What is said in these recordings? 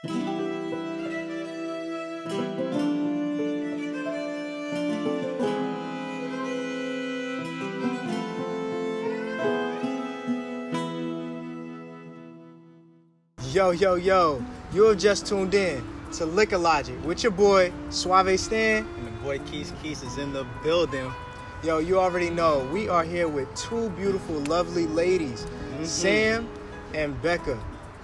Yo, yo, yo, you have just tuned in to Liquor Logic with your boy, Suavé Stan. And the boy Quis is in the building. Yo, you already know, we are here with two beautiful, lovely ladies, Sam and Bekah.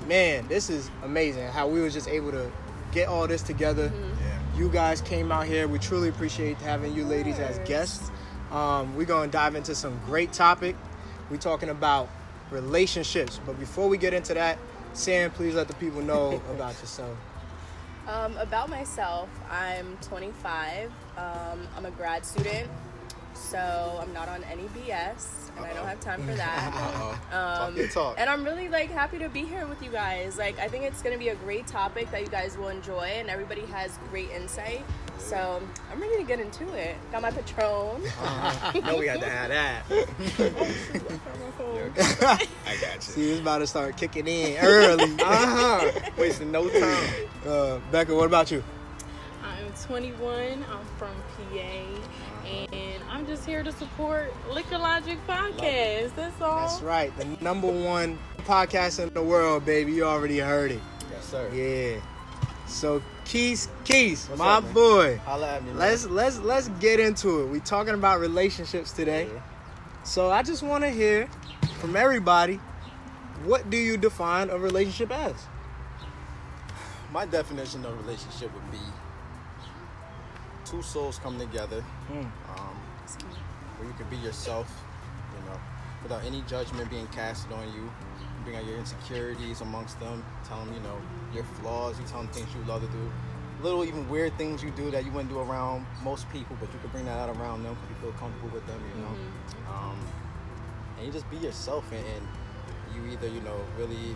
Man, this is amazing how we were just able to get all this together. Yeah. You guys came out here. We truly appreciate having you ladies as guests. We're going to dive into some great topic. We're talking about relationships. But before we get into that, Sam, please let the people know about yourself. About myself, I'm 25. I'm a grad student, so I'm not on any BS, and I don't have time for that. Talk your talk. And I'm really happy to be here with you guys. I think it's gonna be a great topic that you guys will enjoy, and everybody has great insight. So I'm ready to get into it. Got my Patron. No, we had to have that. I got you. See, it's about to start kicking in early. Wasting no time. Bekah, what about you? I'm 21. I'm from PA, and I'm just here to support Liquor Logic podcast. That's all. That's right. The number one podcast in the world, baby. You already heard it. Yes, sir. Yeah. So Quis, What's my up, man? boy. Holla at me, man. Let's get into it. We talking about relationships today. Yeah. So I just want to hear from everybody, what do you define a relationship as? My definition of relationship would be two souls come together, where you can be yourself, without any judgment being casted on you. You bring out your insecurities amongst them, tell them, your flaws, you tell them things you love to do. Little even weird things you do that you wouldn't do around most people, but you can bring that out around them because you feel comfortable with them, and you just be yourself, and you either, really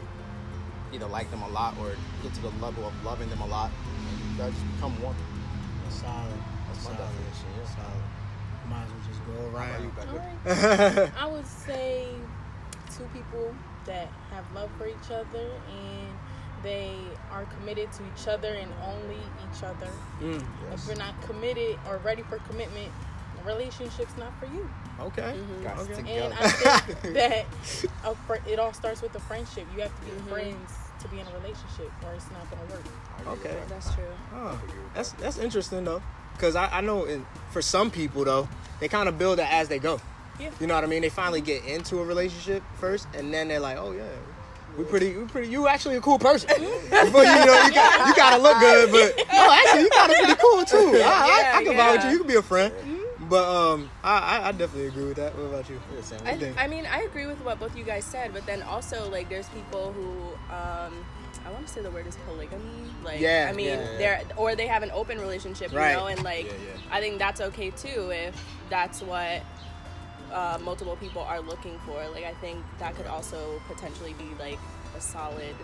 either like them a lot or get to the level of loving them a lot, and you guys just become one. Solid. That's my definition, yeah. Solid. Might as well just go How about you, around. Bekah? I would say two people that have love for each other and they are committed to each other and only each other. If you're not committed or ready for commitment, the relationship's not for you. Okay. Got Okay. to And together. I think that it all starts with a friendship. You have to be friends to be in a relationship or it's not going to work. Okay. That's true. Oh, that's interesting though, because I know for some people though, they kind of build it as they go. Yeah. You know what I mean? They finally get into a relationship first, and then they're like, oh yeah, we pretty. You actually a cool person. Before you gotta look good, but actually you kind of pretty cool too. I can vibe with you. You can be a friend. But I definitely agree with that. What about you? Yeah, Sam, I mean, I agree with what both you guys said, but then also there's people who I want to say the word is polygamy. They have an open relationship, Right. and I think that's okay too if that's what multiple people are looking for. I think that could also potentially be a solid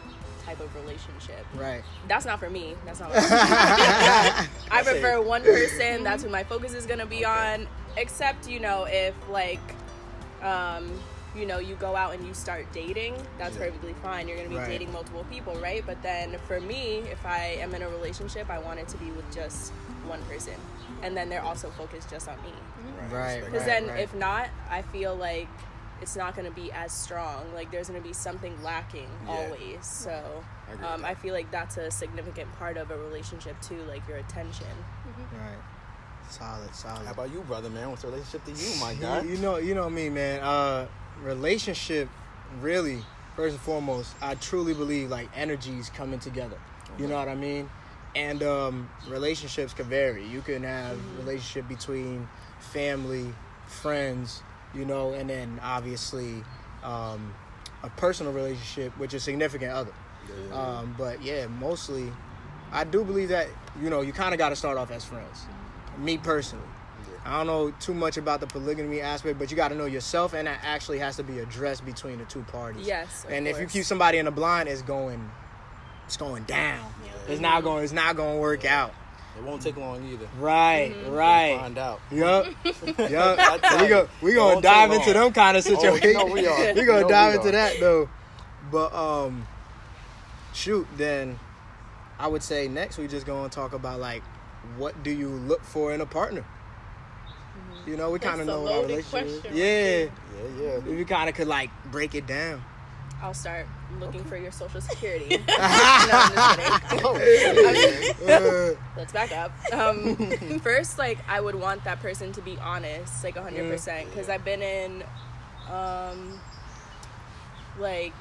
type of relationship. Right. That's not for me. That's not what I prefer one person. That's who my focus is gonna be on. Except, if you go out and you start dating, that's perfectly fine. You're gonna be dating multiple people, right? But then for me, if I am in a relationship, I want it to be with just one person, and then they're also focused just on me. Right. Because if not, I feel like it's not going to be as strong. There's going to be something lacking always. So I feel like that's a significant part of a relationship too, your attention. Right. Solid. How about you, brother, man? What's the relationship to you, my guy? You know me, man. Relationship, really, first and foremost, I truly believe energies coming together. You know what I mean? And relationships can vary. You can have relationship between family, friends, and then obviously a personal relationship, which is significant other. But yeah, mostly, I do believe that, you kind of got to start off as friends. Me personally. I don't know too much about the polygamy aspect, but you got to know yourself, and that actually has to be addressed between the two parties. Yes, and of if you course. keep somebody in the blind, it's going down. It's not going to work out. It won't take long either. Right. Find out. Yup. you. We gonna dive into them kind of situations. We are. We gonna dive into that though. But shoot, then I would say next we just going to talk about, like, what do you look for in a partner? You know, we kind of know what our relationship is. Yeah. We kind of could, like, break it down. I'll start looking for your social security. No, I'm just kidding. Let's back up. First, like, I would want that person to be honest, like 100%, because I've been in, like,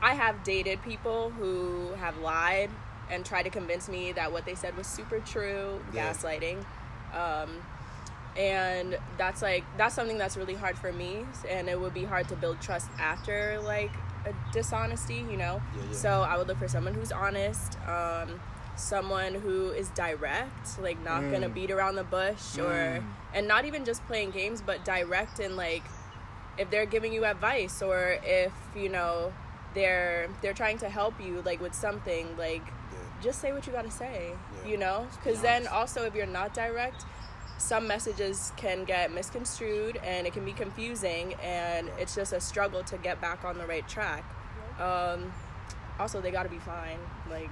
I have dated people who have lied and tried to convince me that what they said was super true, gaslighting. And that's something that's really hard for me, and it would be hard to build trust after, like, a dishonesty, you know? So I would look for someone who's honest, someone who is direct, like, not gonna beat around the bush, and not even just playing games, but direct, and, like, if they're giving you advice, or if, you know, they're trying to help you, like, with something, like, just say what you gotta say, you know? Because then also, if you're not direct, some messages can get misconstrued, and it can be confusing, and it's just a struggle to get back on the right track. Also, they gotta be fine, like,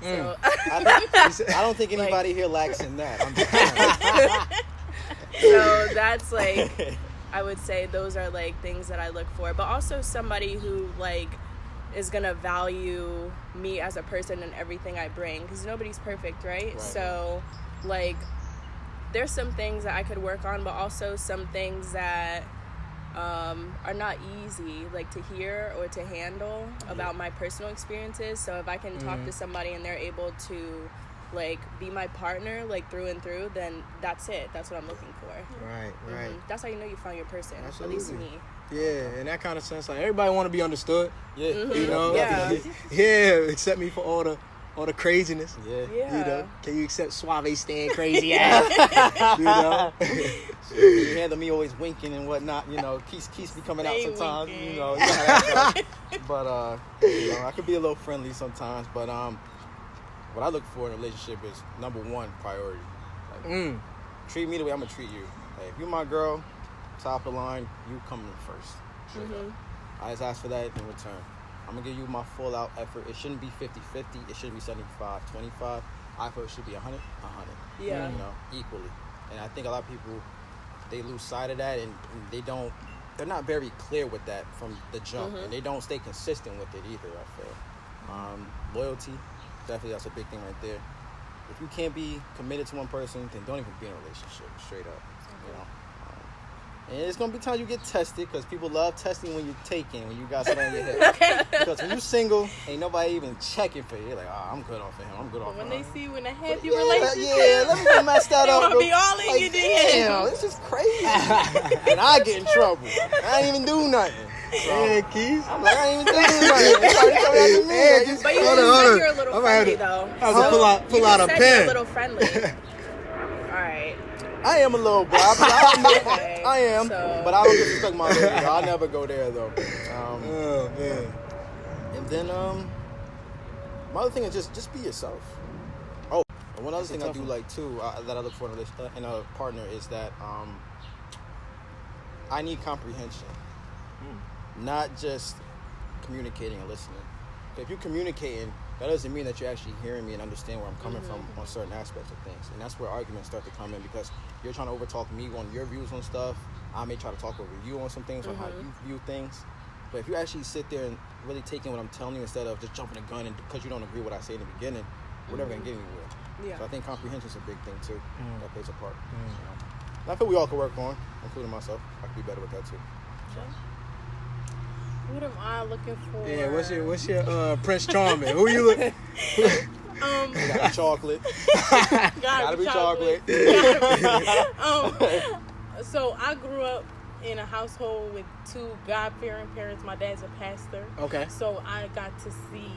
so I don't think anybody here lacks in that. I'm just so that's, like, I would say those are, like, things that I look for, but also somebody who, like, is gonna value me as a person and everything I bring, because nobody's perfect, right? So, like, there's some things that I could work on, but also some things that are not easy, like, to hear or to handle about my personal experiences. So if I can talk to somebody and they're able to, like, be my partner, like, through and through, then that's it. That's what I'm looking for. Right. That's how you know you found your person. Absolutely. At least me. Yeah, in that kind of sense, like, everybody want to be understood. You know? Yeah. Accept me for all the craziness. Yeah. You know? Can you accept Suavé Stan crazy ass? You know? You handle me always winking and whatnot, you know, keys be coming out sometimes, winking. You know, but you know, I could be a little friendly sometimes, but what I look for in a relationship is number one priority. Like, treat me the way I'm gonna treat you. Like, if you're my girl, top of the line, you coming first. Straight up. I just ask for that in return. I'm gonna give you my full out effort. It shouldn't be 50-50. It shouldn't be 75-25. I feel it should be 100-100. Yeah. You know, equally. And I think a lot of people, they lose sight of that, and they're not very clear with that from the jump, and they don't stay consistent with it either, I feel. Loyalty, definitely, that's a big thing right there. If you can't be committed to one person, then don't even be in a relationship, straight up. You know. And it's going to be times you get tested, because people love testing when you're taking, when you got something on your hip. Because when you're single, ain't nobody even checking for you. You're like, I'm good off of him. I'm good off of him. When they see you in a happy relationship, let me go mess that up. They want to be all in your DM. Damn, this is crazy. And I get in trouble. I ain't even do nothing. Yeah, Keys. I'm like, I ain't even do nothing. It's already coming after me. Yeah, just, But you hold said on. you're a little I'm friendly, though. I have to pull out a pen. You're a little friendly. All right. I am a little bro. I am, So. but I don't disrespect my lady. I'll never go there though. Oh man. And then my other thing is just be yourself. Oh, and one other thing I do like too that I look for in a partner is that I need comprehension, not just communicating and listening. If you're communicating, that doesn't mean that you're actually hearing me and understand where I'm coming from on certain aspects of things. And that's where arguments start to come in, because you're trying to overtalk me on your views on stuff. I may try to talk over you on some things, on how you view things. But if you actually sit there and really take in what I'm telling you, instead of just jumping the gun and because you don't agree with what I say in the beginning, we're never going to get anywhere. Yeah. So I think comprehension is a big thing too. That plays a part. You know? And I feel we all could work on, including myself. I could be better with that too. What am I looking for? Yeah, what's your Prince Charming? Who you look? Gotta be chocolate. Gotta be chocolate. So I grew up in a household with two God-fearing parents. My dad's a pastor. Okay. So I got to see,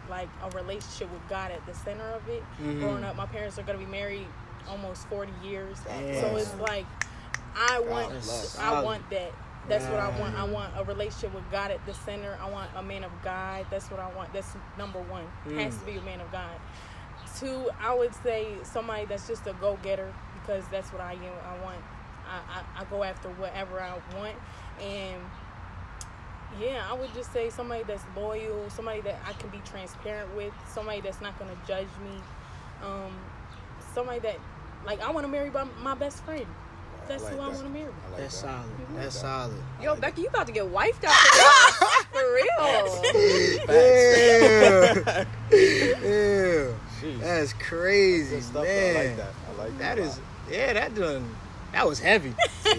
like, a relationship with God at the center of it. Growing up, my parents are going to be married almost 40 years. Damn. So it's like, I want that. That's what I want. I want a relationship with God at the center. I want a man of God. That's what I want. That's number one. Has to be a man of God. Two, I would say somebody that's just a go-getter, because that's what I am. I go after whatever I want. And Yeah, I would just say somebody that's loyal, somebody that I can be transparent with, somebody that's not going to judge me, somebody that, like, I want to marry my best friend. That's who I want to marry. That's solid. That's solid. Yo, Bekah, you about to get wifed out for real. Yeah. Yeah. That's crazy, Good stuff, man. I like that. I like that. That was heavy.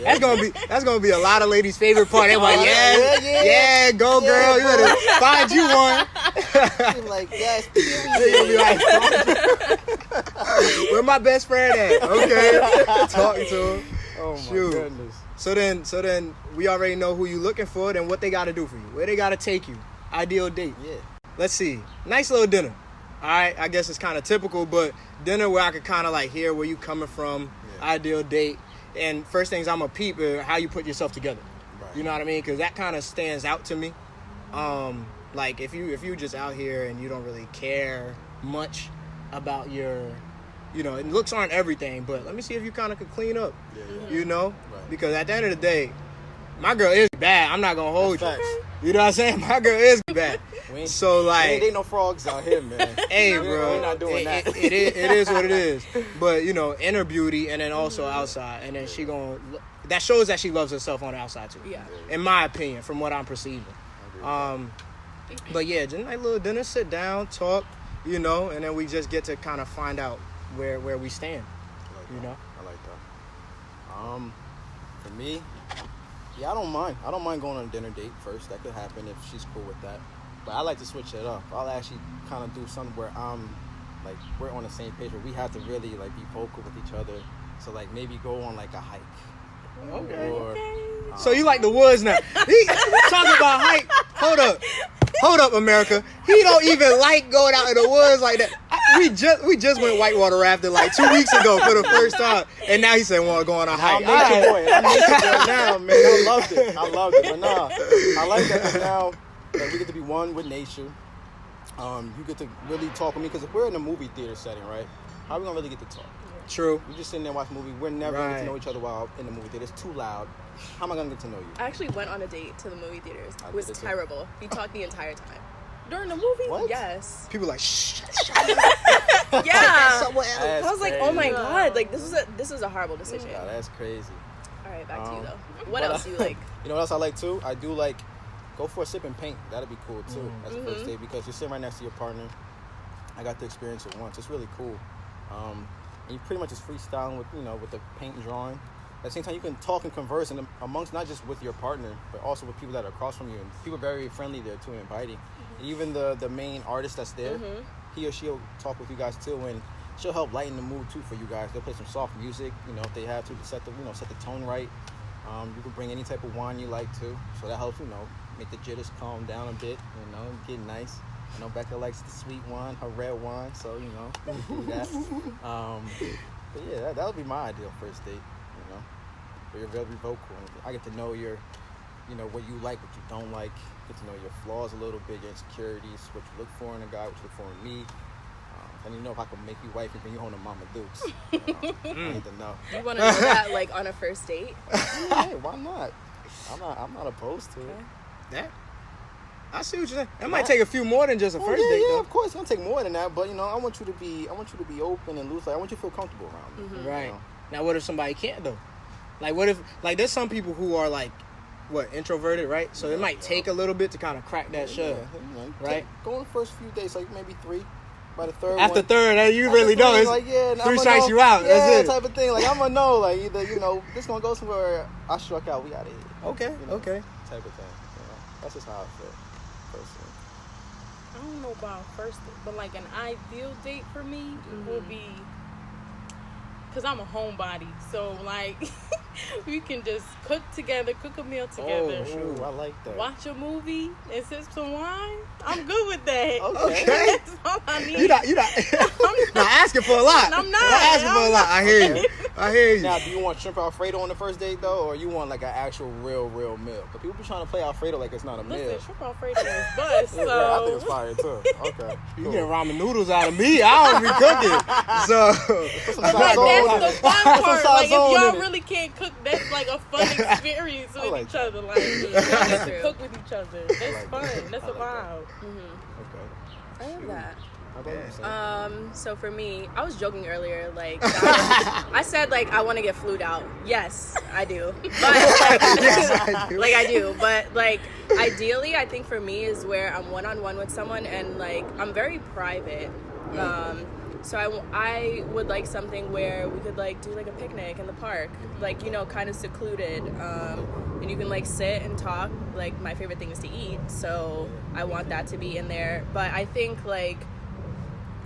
That's gonna be a lot of ladies' favorite part. They're like, yeah, go girl, you better find you one. You're like, yes, They're gonna be like, where my best friend at? Okay, talking to him. oh my goodness. So then we already know who you looking for. Then what they got to do for you? Where they got to take you? Ideal date. Yeah. Let's see. Nice little dinner. All right. I guess it's kind of typical, but dinner where I could kind of like hear where you coming from. Yeah. Ideal date. And first things I'm gonna peep is how you put yourself together. Right. You know what I mean? Because that kind of stands out to me. Like if you just out here and you don't really care much about your, and looks aren't everything, but let me see if you kind of could clean up. Yeah. Right. Because at the end of the day, my girl is bad. I'm not gonna hold you. You know what I'm saying? My girl is bad. So like, ain't no frogs out here, man. Hey, bro, we're not doing that. It is what it is. But inner beauty, and then also outside, and then that shows that she loves herself on the outside too. Yeah. In my opinion, from what I'm perceiving. But yeah, just a nice little dinner, sit down, talk, and then we just get to kind of find out where we stand. I like that. For me, yeah, I don't mind going on a dinner date first. That could happen if she's cool with that. But I like to switch it up. I'll actually kind of do something where like we're on the same page, where we have to really like be vocal with each other. So like maybe go on like a hike. Okay. Or, so you like the woods now? He talking about hike. Hold up, America. He don't even like going out in the woods like that. We just went whitewater rafting like 2 weeks ago for the first time, and now he said want to go on a hike. I'm nature boy. I'm nature boy now, man. I loved it. But nah, I like that 'cause now like, we get to be one with nature. You get to really talk with me, because if we're in a movie theater setting, right? How are we gonna really get to talk? True. We just sitting there watching a movie. We're never going to get to know each other while in the movie theater. It's too loud. How am I going to get to know you? I actually went on a date to the movie theaters. It was terrible. He talked the entire time. During the movie? What? Yes. People like, shh. Yeah. Somewhere else. I was like, oh my God, like this was a horrible decision. Yeah, that's crazy. All right, back to you though. What else do you like? You know what else I like too? I do like go for a sip and paint. That'd be cool too as a first date, because you're sitting right next to your partner. I got to experience it once. It's really cool. And you pretty much just freestyling with the paint and drawing. At the same time, you can talk and converse amongst not just with your partner, but also with people that are across from you. And people are very friendly there too and inviting. And even the main artist that's there, he or she'll talk with you guys too, and she'll help lighten the mood too for you guys. They'll play some soft music, if they have to set the tone right. You can bring any type of wine you like to, so that helps make the jitters calm down a bit. Get nice. I know Bekah likes the sweet wine, her red wine, so do that. But yeah, that would be my ideal first date. Where you're very vocal. I get to know your, what you like, what you don't like. Get to know your flaws a little bit, your insecurities, what you look for in a guy, what you look for in me. And if I can make you wife and bring you home to Mama Dukes. I need to know. You want to know that like on a first date? Hey, why not? I'm not opposed to it. Yeah. I see what you're saying. It might take a few more than just a first date, though. Yeah, of course, it's gonna take more than that. But I want you to be open and loose. Like, I want you to feel comfortable around me. Right. Now, what if somebody can't though? Like, what if there's some people who are like, introverted, right? So it might take a little bit to kind of crack that shell, right? Go on the first few days, like maybe 3. By the third after one, third, you really know it's like, 3 strikes you out. Yeah, that's it. Type of thing. Like, I'm gonna know, like, either this gonna go somewhere. I struck out. We got it. Okay. Type of thing. That's just how I feel. Personally. I don't know about first date, but like an ideal date for me would be, because I'm a homebody, so like we can just cook a meal together. Oh, I like that. Watch a movie and sip some wine. I'm good with that. Okay. That's all I need. You're not asking for a lot. I'm not. Asking for a lot. I hear you. I hear you. Now, do you want shrimp Alfredo on the first date though, or you want like an actual real meal? But people be trying to play Alfredo like it's not a meal. Listen, shrimp Alfredo is bust. So Yeah, I think it's fire too. Okay, You cool. get ramen noodles out of me. I don't be cooking. So, Put some But like, sazon in that's it. the fun Put some part. Like, if sazon in y'all it. really can't cook, that's like a fun experience with like each other. Like, y'all get to cook with each other. That's like fun. that. That's I a like that. vibe. Okay. I love that. How about you, Sam? So for me, I was joking earlier. Like I said, like I want to get flued out. Yes, I do. But yes, I do. like I do. But like ideally, I think for me is where I'm one-on-one with someone, and like I'm very private. So I would like something where we could like do like a picnic in the park, like, you know, kind of secluded, and you can like sit and talk. Like my favorite thing is to eat, so I want that to be in there. But I think like,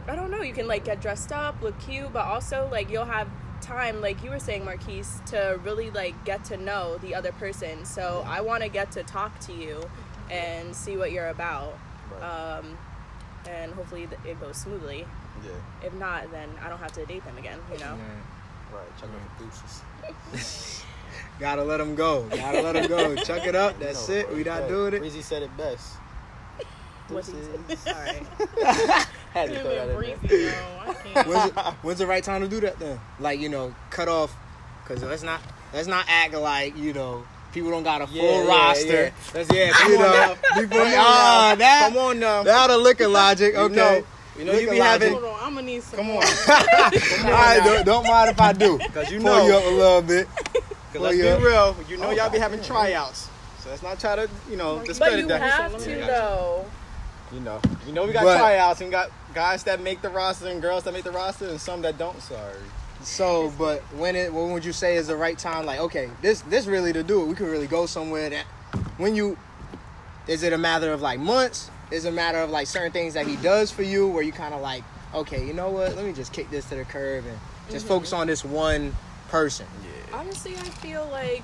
I don't know, you can like get dressed up, look cute, but also like you'll have time, like you were saying, Marquise, to really like get to know the other person. So I want to get to talk to you and see what you're about. Right. And hopefully it goes smoothly. Yeah. If not, then I don't have to date them again, you know? Right. Check out the deuces. Gotta let them go. Gotta let them go. Chuck it up. That's it. We not doing it. Breezy said it best. What's he Deuces. All right. Had to throw that in there. Breezy, yo. I can't. When's the right time to do that then? Like, you know, cut off, because let's not act like, you know, people don't got a full roster. Yeah. That's come You on know, now. people, Come on now. Now the liquor logic. Okay. You know you Liquor be having. Hold on, I'm gonna need some. Come more. on. All right, don't mind if I do. Because you Pull know. you up a little bit. Because let's be real. You know y'all be having tryouts. So let's not try to, But discredit you that. have to, though. You know we got But- tryouts and got guys that make the roster and girls that make the roster and some that don't. Sorry. So, but when would you say is the right time? Like, okay, this really to do it. We could really go somewhere. That is it a matter of like months? Is it a matter of like certain things that he does for you, where you kind of like, okay, you know what? Let me just kick this to the curb and just focus on this one person. Yeah. Honestly, I feel like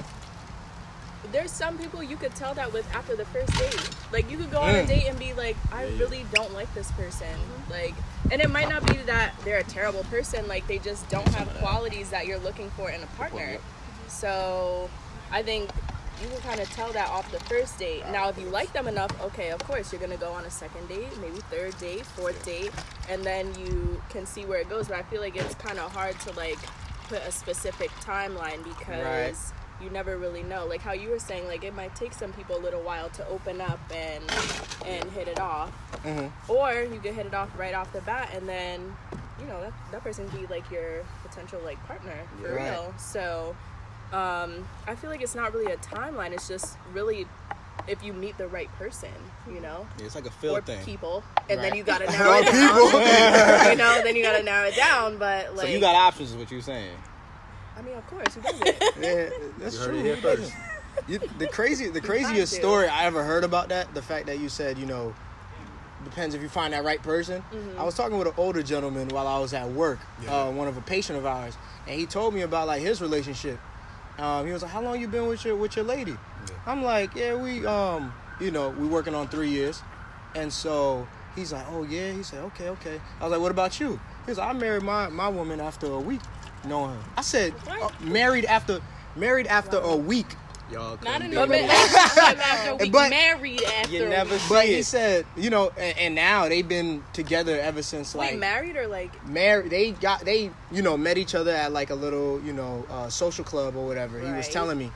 there's some people you could tell that with after the first date. Like, you could go on a date and be like, I really don't like this person. Like, and it might not be that they're a terrible person. Like, they just don't have qualities that you're looking for in a partner. So I think you can kind of tell that off the first date. Now, if you like them enough, okay, of course, you're going to go on a second date, maybe third date, fourth date, and then you can see where it goes. But I feel like it's kind of hard to, like, put a specific timeline because you never really know. Like how you were saying, like it might take some people a little while to open up and hit it off. Or you can hit it off right off the bat, and then, you know, that person can be, like, your potential, like, partner for real. So I feel like it's not really a timeline. It's just really if you meet the right person, you know? Yeah, it's like a feel or thing. people. And then you got to narrow it down. You know, then you got to narrow it down. But, like... So you got options is what you're saying. I mean, of course, who doesn't? Yeah, that's You heard true. it here Who first. doesn't? The craziest story I ever heard about that, the fact that you said, you know, depends if you find that right person. I was talking with an older gentleman while I was at work, one of a patient of ours, and he told me about like his relationship. He was like, "How long you been with your lady?" Yeah. I'm like, "Yeah, we you know, we working on 3 years," and so he's like, "Oh yeah," he said, "Okay." I was like, "What about you?" He was like, "I married my woman after a week knowing her." I said, "Married after a week." Y'all Not couldn't in be the more- after a week. But- Married after You a never week. see But he it. said, you know, and now they've been together ever since like Wait, married or like... married. They you know, met each other at like a little, you know, social club or whatever. He was Right. telling me,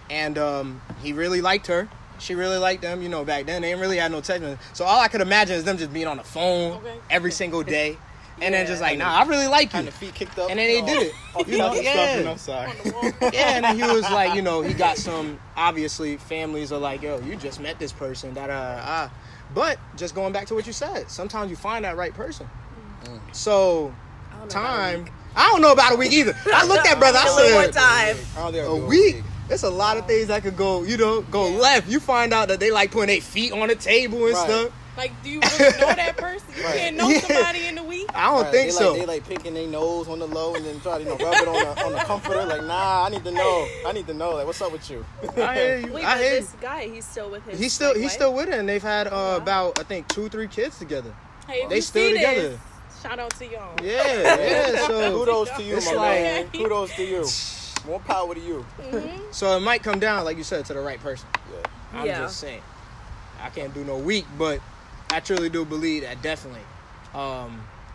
and he really liked her. She really liked them. You know, back then they didn't really have no text message. So all I could imagine is them just being on the phone every single day, and then just like, nah, I really like you. Kind of feet kicked up. And then they did it. You know, yeah. Sorry. Yeah, and then he was like, you know, he got some, obviously, families are like, yo, you just met this person, da-da-da-da. But just going back to what you said, sometimes you find that right person. So, I don't know about a week either. I looked at brother, I A little more said, time. I don't think I'll a do week? There's a lot of things that could go, you know, left. You find out that they like putting their feet on the table and Right. stuff. Like, do you really know that person? You Right. can't know somebody in a week? I don't think they so. Like, they like picking their nose on the low and then try to, you know, rub it on the comforter. Like, nah, I need to know. Like, what's up with you? I hear you. Wait, I but he's this guy, he's still with his... he's still wife? with her, and they've had about, I think, 2-3 kids together. Hey, if They you still see together. This, Shout out to y'all. Yeah. So kudos to you, it's my like- man. Kudos to you. More power to you. So it might come down, like you said, to the right person. Yeah. I'm just saying. I can't do no weak, but I truly do believe that definitely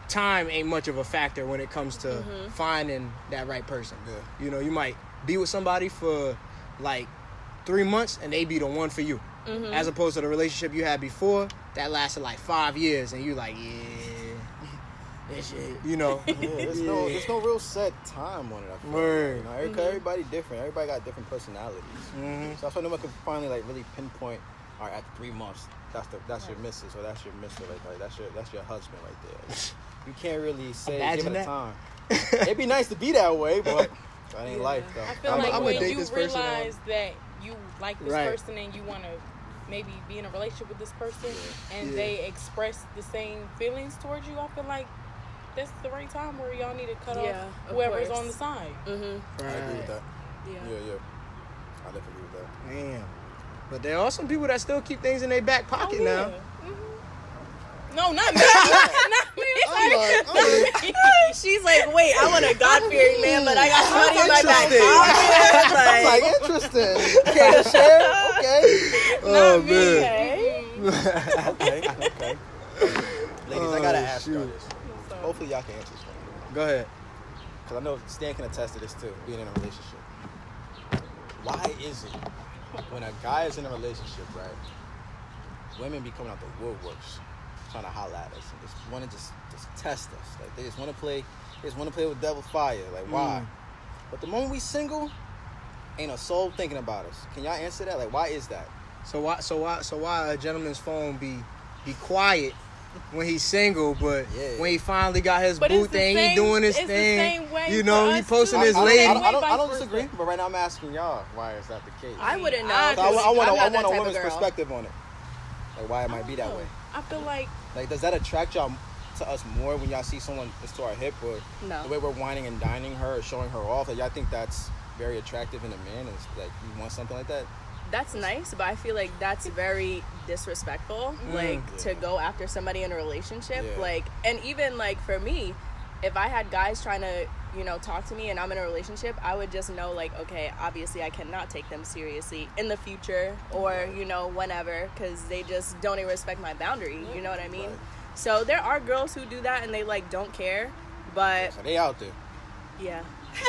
time ain't much of a factor when it comes to finding that right person. Yeah. You know, you might be with somebody for like 3 months and they be the one for you. As opposed to the relationship you had before that lasted like 5 years and you like, this shit, you know. There's no real set time on it. I feel Word. like, you know, everybody different. Everybody got different personalities. So that's why no one can finally like really pinpoint. All right, after 3 months, that's your missus or that's your mister. Like that's your husband right there. Like, you can't really say give it a time. It'd be nice to be that way, but that ain't life though. I feel I'm like gonna when date you this person realize that you like this Right. person and you want to maybe be in a relationship with this person and they express the same feelings towards you, I feel like that's the right time where y'all need to cut off whoever's on the side. I agree with that. Yeah. I definitely agree with that. Damn. But there are some people that still keep things in their back pocket now. No, not me. Not me. She's like, wait, I want a God-fearing man, but I got money in my back Interesting. pocket. Like, interesting. Okay, to share? Okay. Oh, Not me. man. Okay. Ladies, I gotta ask y'all shoot. this. Hopefully y'all can answer this one. Go ahead. Because I know Stan can attest to this too, being in a relationship. Why is it when a guy is in a relationship, right, women be coming out the woodworks trying to holler at us and just want to just test us. Like, they just want to play with devil's fire. Like, why? But the moment we single, ain't a soul thinking about us. Can y'all answer that? Like, why is that? So why a gentleman's phone be quiet when he's single, but when he finally got his boo thing, he doing his it's thing. The same way you know, for he us posting too. his I lady. don't disagree, but right now I'm asking y'all, why is that the case? I wouldn't know. I 'cause want I'm not a that type of woman's girl. perspective on it. Like, why it might be that way. I feel like Like, does that attract y'all to us more when y'all see someone that's to our hip, or No. the way we're whining and dining her or showing her off? Like, y'all think that's very attractive in a man? Is like, you want something like that? That's nice, but I feel like that's very disrespectful. Like, to go after somebody in a relationship. Yeah. Like, and even like for me, if I had guys trying to, talk to me and I'm in a relationship, I would just know, like, okay, obviously I cannot take them seriously in the future or, whenever, because they just don't even respect my boundary. You know what I mean? Right. So there are girls who do that and they, like, don't care. But, So they out there. yeah.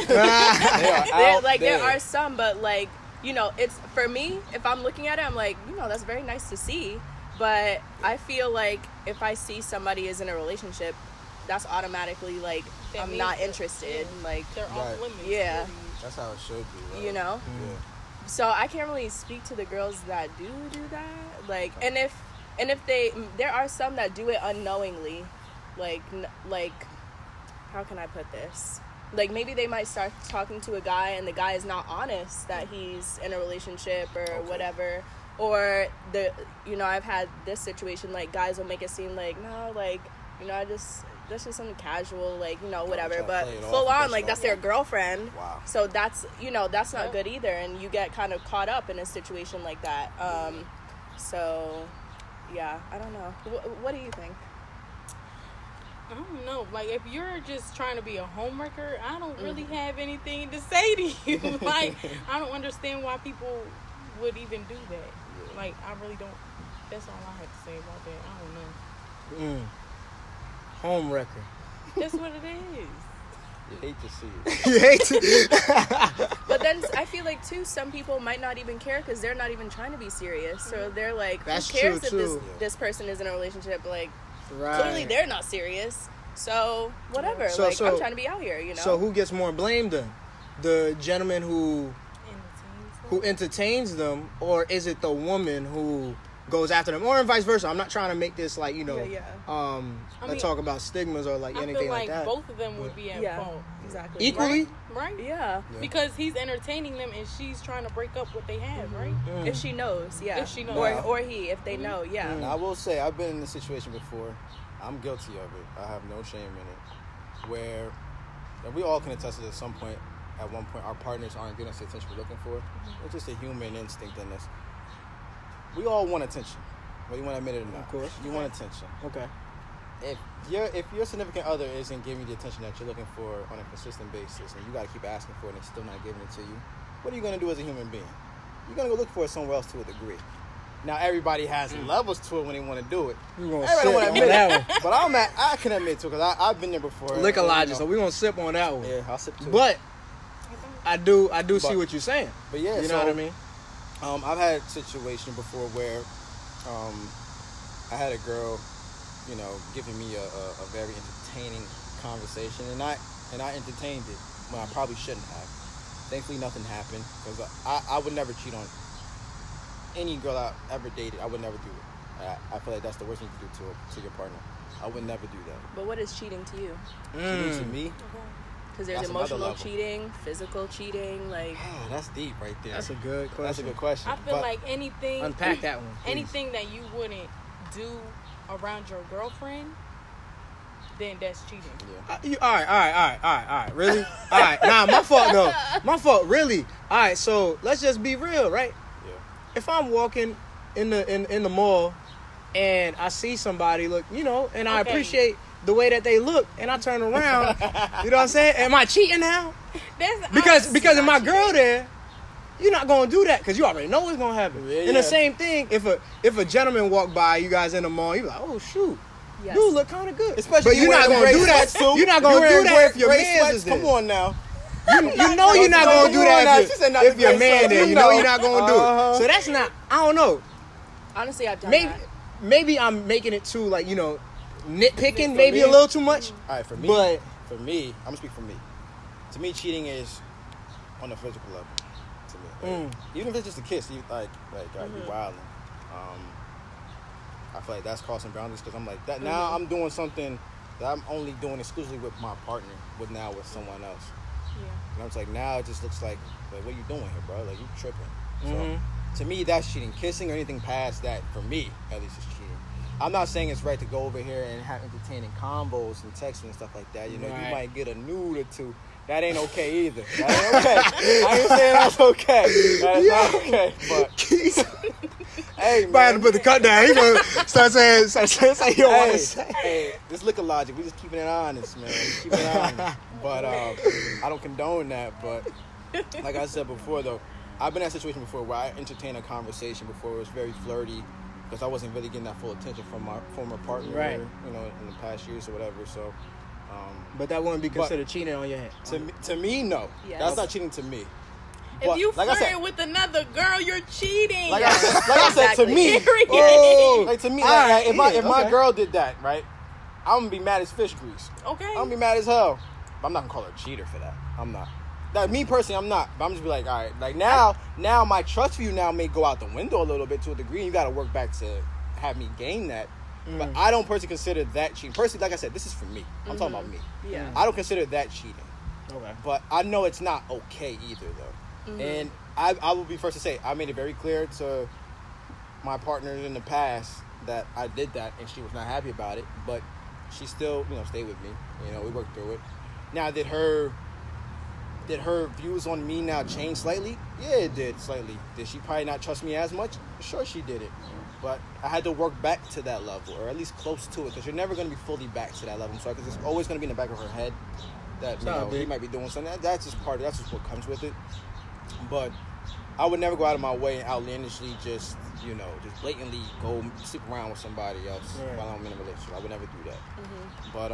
They are out there. There are some, but, like, it's, for me, if I'm looking at it, I'm like, that's very nice to see. But I feel like if I see somebody is in a relationship, that's automatically, like, that I'm means not that- interested. Like, they're off Right. limits. Yeah. really. That's how it should be. Right? Yeah. So I can't really speak to the girls that do that. Like, and if there are some that do it unknowingly. Like, how can I put this? Like, maybe they might start talking to a guy and the guy is not honest that he's in a relationship or whatever. Or I've had this situation, like, guys will make it seem like, no, like, that's just something casual, like, whatever. try to But play it off full and on, push like, it that's off. their girlfriend. Wow. So that's, that's not good either. And you get kind of caught up in a situation like that. So, yeah, I don't know. What do you think? I don't know. Like, if you're just trying to be a homewrecker, I don't really have anything to say to you. Like, I don't understand why people would even do that. Like, I really don't. That's all I have to say about that. I don't know. Home wrecker. That's what it is. You hate to see it. You hate to. But then I feel like, too, some people might not even care because they're not even trying to be serious. So they're like, That's who cares true, if too. this person is in a relationship? Like, Right. clearly they're not serious. So, whatever. So- like, so- I'm trying to be out here, So who gets more blame then? The gentleman who entertains them, or is it the woman who goes after them, or vice versa? I'm not trying to make this like I mean, talk about stigmas or like I anything feel like that. both of them would be at fault. exactly. Equally? Right? Yeah. Because he's entertaining them and she's trying to break up what they have, right? If she knows, yeah. If she knows. Or he, if they know, yeah. And I will say, I've been in this situation before. I'm guilty of it. I have no shame in it. Where, and we all can attest to, at some point, at one point, our partners aren't giving us the attention we're looking for. It's just a human instinct in us. We all want attention, whether you want to admit it or not. Of course. You want attention. Okay. if your significant other isn't giving you the attention that you're looking for on a consistent basis, and you got to keep asking for it and they're still not giving it to you, what are you going to do as a human being? You're going to go look for it somewhere else to a degree. Now, everybody has levels to it when they want to do it. We're going to Everybody sip want to on admit that one. But I can admit to it because I've been there before. Liquor so we're going to sip on that one. Yeah, I'll sip too. But I do see what you're saying. But yeah, you know what I mean? I've had a situation before where I had a girl, giving me a very entertaining conversation, and I entertained it when I probably shouldn't have. Thankfully, nothing happened because I would never cheat on any girl I ever dated. I would never do it. I feel like that's the worst thing to do to your partner. I would never do that. But what is cheating to you? Cheating to me? Because there's That's emotional cheating, physical cheating, like... Oh, that's deep right there. That's a good question. That's a good question. I feel like anything... Unpack that one, please. Anything that you wouldn't do around your girlfriend, then that's cheating. Yeah. All right. Really? All right. Nah, my fault, though. My fault, really. All right, so let's just be real, right? Yeah. If I'm walking in the mall and I see somebody look, and I appreciate the way that they look, and I turn around, you know what I'm saying? Am I cheating now? Because if my girl there, you're not gonna do that because you already know what's gonna happen. Yeah, and the same thing, if a gentleman walk by you guys in the mall, you're like, oh shoot, Yes. dude look kind of good. Especially but you're not gonna do that. You're not gonna do that if your man is there. Come on now. You know you're not gonna do that if your man there. You know you're not gonna do it. So that's not. I don't know. Honestly, I've done that. Maybe I'm making it too nitpicking, maybe a little too much. All right, for me, I'm gonna speak for me. To me, cheating is on a physical level. To me, even if it's just a kiss, you wilding. I feel like that's crossing boundaries because I'm like that. Now I'm doing something that I'm only doing exclusively with my partner, with someone else. Yeah. And I was like, now it just looks like what are you doing here, bro? Like, you tripping. So to me, that's cheating. Kissing or anything past that, for me at least, is cheating. I'm not saying it's right to go over here and have entertaining combos and texting and stuff like that. You might get a nude or two. That ain't okay either. That ain't okay. I ain't saying that's okay. That is not okay. But hey, man. Might have to put the cut down. He gonna start saying you don't want to say. Hey, this liquor logic. We just keeping it honest, man. Keeping it honest. But I don't condone that. But like I said before, though, I've been in that situation before where I entertained a conversation before. It was very flirty because I wasn't really getting that full attention from my former partner, right? In the past years or whatever. So, but that wouldn't be considered cheating on your head. To me, no. Yes. That's not cheating to me. If you flirt with another girl, you're cheating. Like I said, to me, if my girl did that, right, I'm gonna be mad as fish grease. Okay. I'm gonna be mad as hell. But I'm not gonna call her a cheater for that. I'm not. That me personally, I'm not. But I'm just be like, all right, like now my trust for you now may go out the window a little bit to a degree. And you got to work back to have me gain that. But I don't personally consider that cheating. Personally, like I said, this is for me. I'm talking about me. Yeah. I don't consider that cheating. Okay. But I know it's not okay either, though. And I will be first to say, I made it very clear to my partners in the past that I did that, and she was not happy about it. But she still, stayed with me. We worked through it. Now, did her views on me now change slightly? Yeah, it did slightly. Did she probably not trust me as much? Sure, she did it. But I had to work back to that level, or at least close to it, because you're never going to be fully back to that level. So because it's always going to be in the back of her head that he might be doing something. That's just what comes with it. But I would never go out of my way and outlandishly just blatantly go sleep around with somebody else while I'm in a relationship. I would never do that. But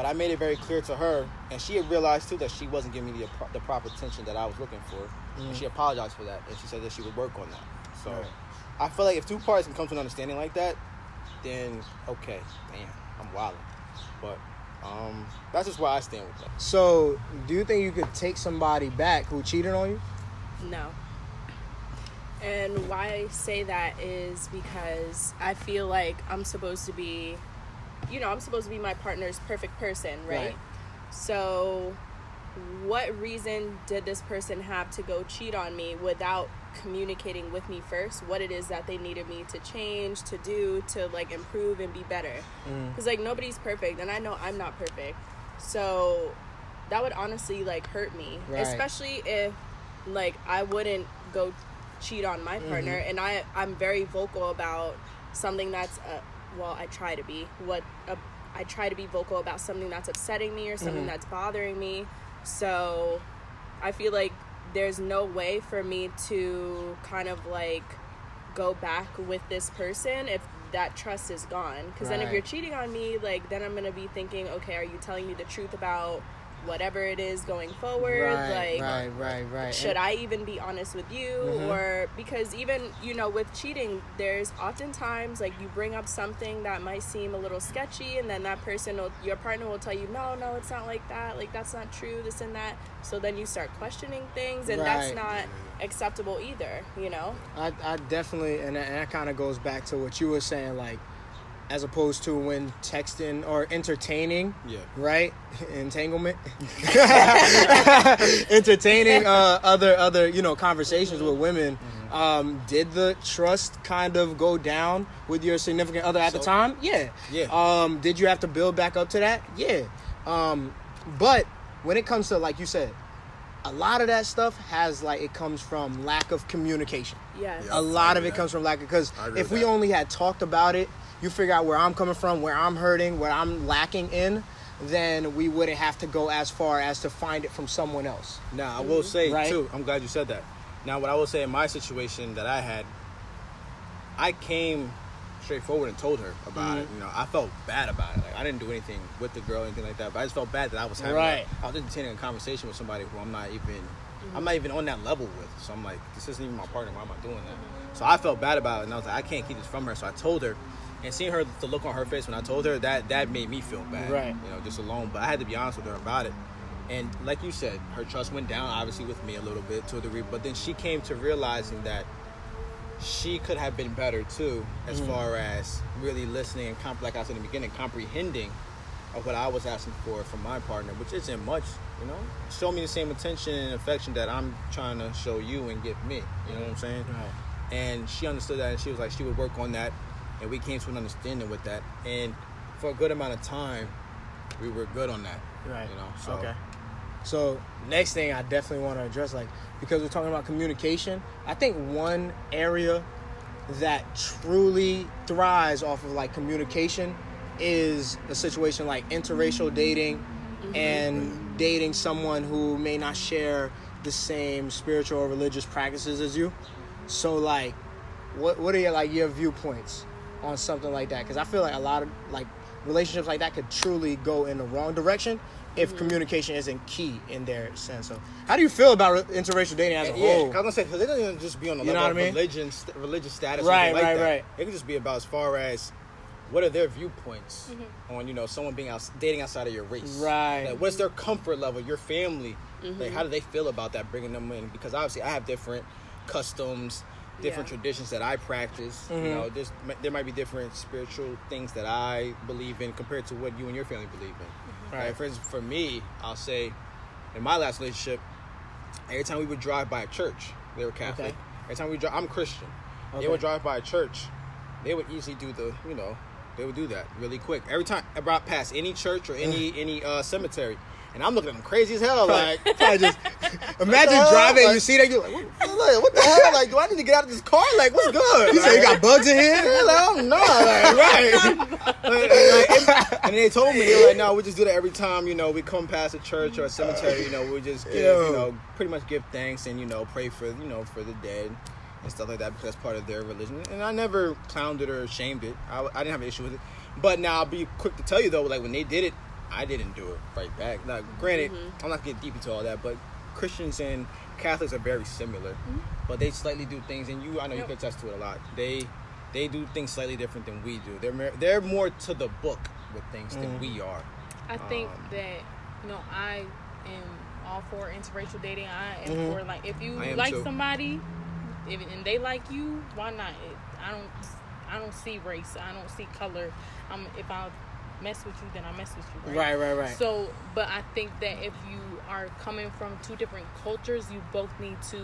I made it very clear to her, and she had realized too that she wasn't giving me the proper attention that I was looking for, and she apologized for that, and she said that she would work on that. So I feel like if two parties can come to an understanding like that, then okay, damn, I'm wilding. But that's just where I stand with that. So, do you think you could take somebody back who cheated on you? No. And why I say that is because I feel like I'm supposed to be my partner's perfect person, right? So what reason did this person have to go cheat on me without communicating with me first what it is that they needed me to change, to do, to improve and be better? Because nobody's perfect, and I know I'm not perfect. So that would honestly hurt me, especially if I wouldn't go cheat on my partner, and I'm very vocal about something that's I try to be what I try to be vocal about something that's upsetting me or something that's bothering me. So I feel like there's no way for me to kind of like go back with this person if that trust is gone. Because then if you're cheating on me, like, then I'm gonna be thinking, okay, are you telling me the truth about whatever it is going forward? Right. Should I even be honest with you? Or because even, you know, with cheating, there's oftentimes like you bring up something that might seem a little sketchy, and then that person your partner will tell you, no, it's not like that, like that's not true, this and that. So then you start questioning things, and that's not acceptable either, you know. I definitely, and that kind of goes back to what you were saying, like, as opposed to when texting or entertaining, right? Entanglement. Entertaining other you know, conversations with women. Did the trust kind of go down with your significant other at the time? Yeah. Did you have to build back up to that? Yeah. But when it comes to, like you said, a lot of that stuff it comes from lack of communication. Yes. A lot of it comes from because if we only had talked about it, you figure out where I'm coming from, where I'm hurting, where I'm lacking in, then we wouldn't have to go as far as to find it from someone else. Now, I will say, too, I'm glad you said that. Now, what I will say in my situation that I had, I came straightforward and told her about it. You know, I felt bad about it. Like, I didn't do anything with the girl or anything like that, but I just felt bad that I was having I was entertaining a conversation with somebody who I'm not even on that level with. So I'm like, this isn't even my partner. Why am I doing that? So I felt bad about it, and I was like, I can't keep this from her. So I told her. And seeing her, the look on her face when I told her, that made me feel bad, you know, just alone. But I had to be honest with her about it. And like you said, her trust went down, obviously, with me a little bit to a degree. But then she came to realizing that she could have been better, too, as far as really listening and, like I said in the beginning, comprehending of what I was asking for from my partner, which isn't much, you know. Show me the same attention and affection that I'm trying to show you and give me. You know what I'm saying? Right. And she understood that, and she was like, she would work on that. And we came to an understanding with that. And for a good amount of time, we were good on that. Right. You know, so. Okay. So next thing I definitely want to address, like, because we're talking about communication, I think one area that truly thrives off of, like, communication is a situation like interracial dating and dating someone who may not share the same spiritual or religious practices as you. So, like, what are your viewpoints on something like that? Because I feel like a lot of, like, relationships like that could truly go in the wrong direction if communication isn't key in their sense. So how do you feel about interracial dating as a whole? I was going to say, because it doesn't just be on the level of religious status or anything like that. Right. It could just be about as far as what are their viewpoints on, you know, someone being dating outside of your race. Right. Like, what's their comfort level, your family? Like, how do they feel about that, bringing them in? Because obviously I have different customs, different traditions that I practice. You know, there might be different spiritual things that I believe in compared to what you and your family believe in. Right. For instance, for me, I'll say, in my last relationship, every time we would drive by a church, they were Catholic. Okay. Every time we drive, I'm Christian. They would drive by a church, they would easily do they would do that really quick. Every time about past any church or any cemetery. And I'm looking at them crazy as hell. Like, just imagine driving and you see that, you're like, what the hell? Like, do I need to get out of this car? Like, what's good? You say you got bugs in here? Like, I don't know. Like, and they told me, they were like, no, we just do that every time, you know, we come past a church or a cemetery, you know, we just give, you know, pretty much give thanks and, you know, pray for, you know, for the dead and stuff like that, because that's part of their religion. And I never clowned it or shamed it. I didn't have an issue with it. But now I'll be quick to tell you, though, like, when they did it, I didn't do it right back. Now, granted, I'm not getting deep into all that, but Christians and Catholics are very similar, but they slightly do things, and I know you can attest to it a lot. They do things slightly different than we do. They're more to the book with things than we are. I think that, you know, I am all for interracial dating. I am for, like, if you like somebody, and they like you, why not? I don't see race. I don't see color. If I mess with you, then I mess with you, right? Right. So, but I think that if you are coming from two different cultures, you both need to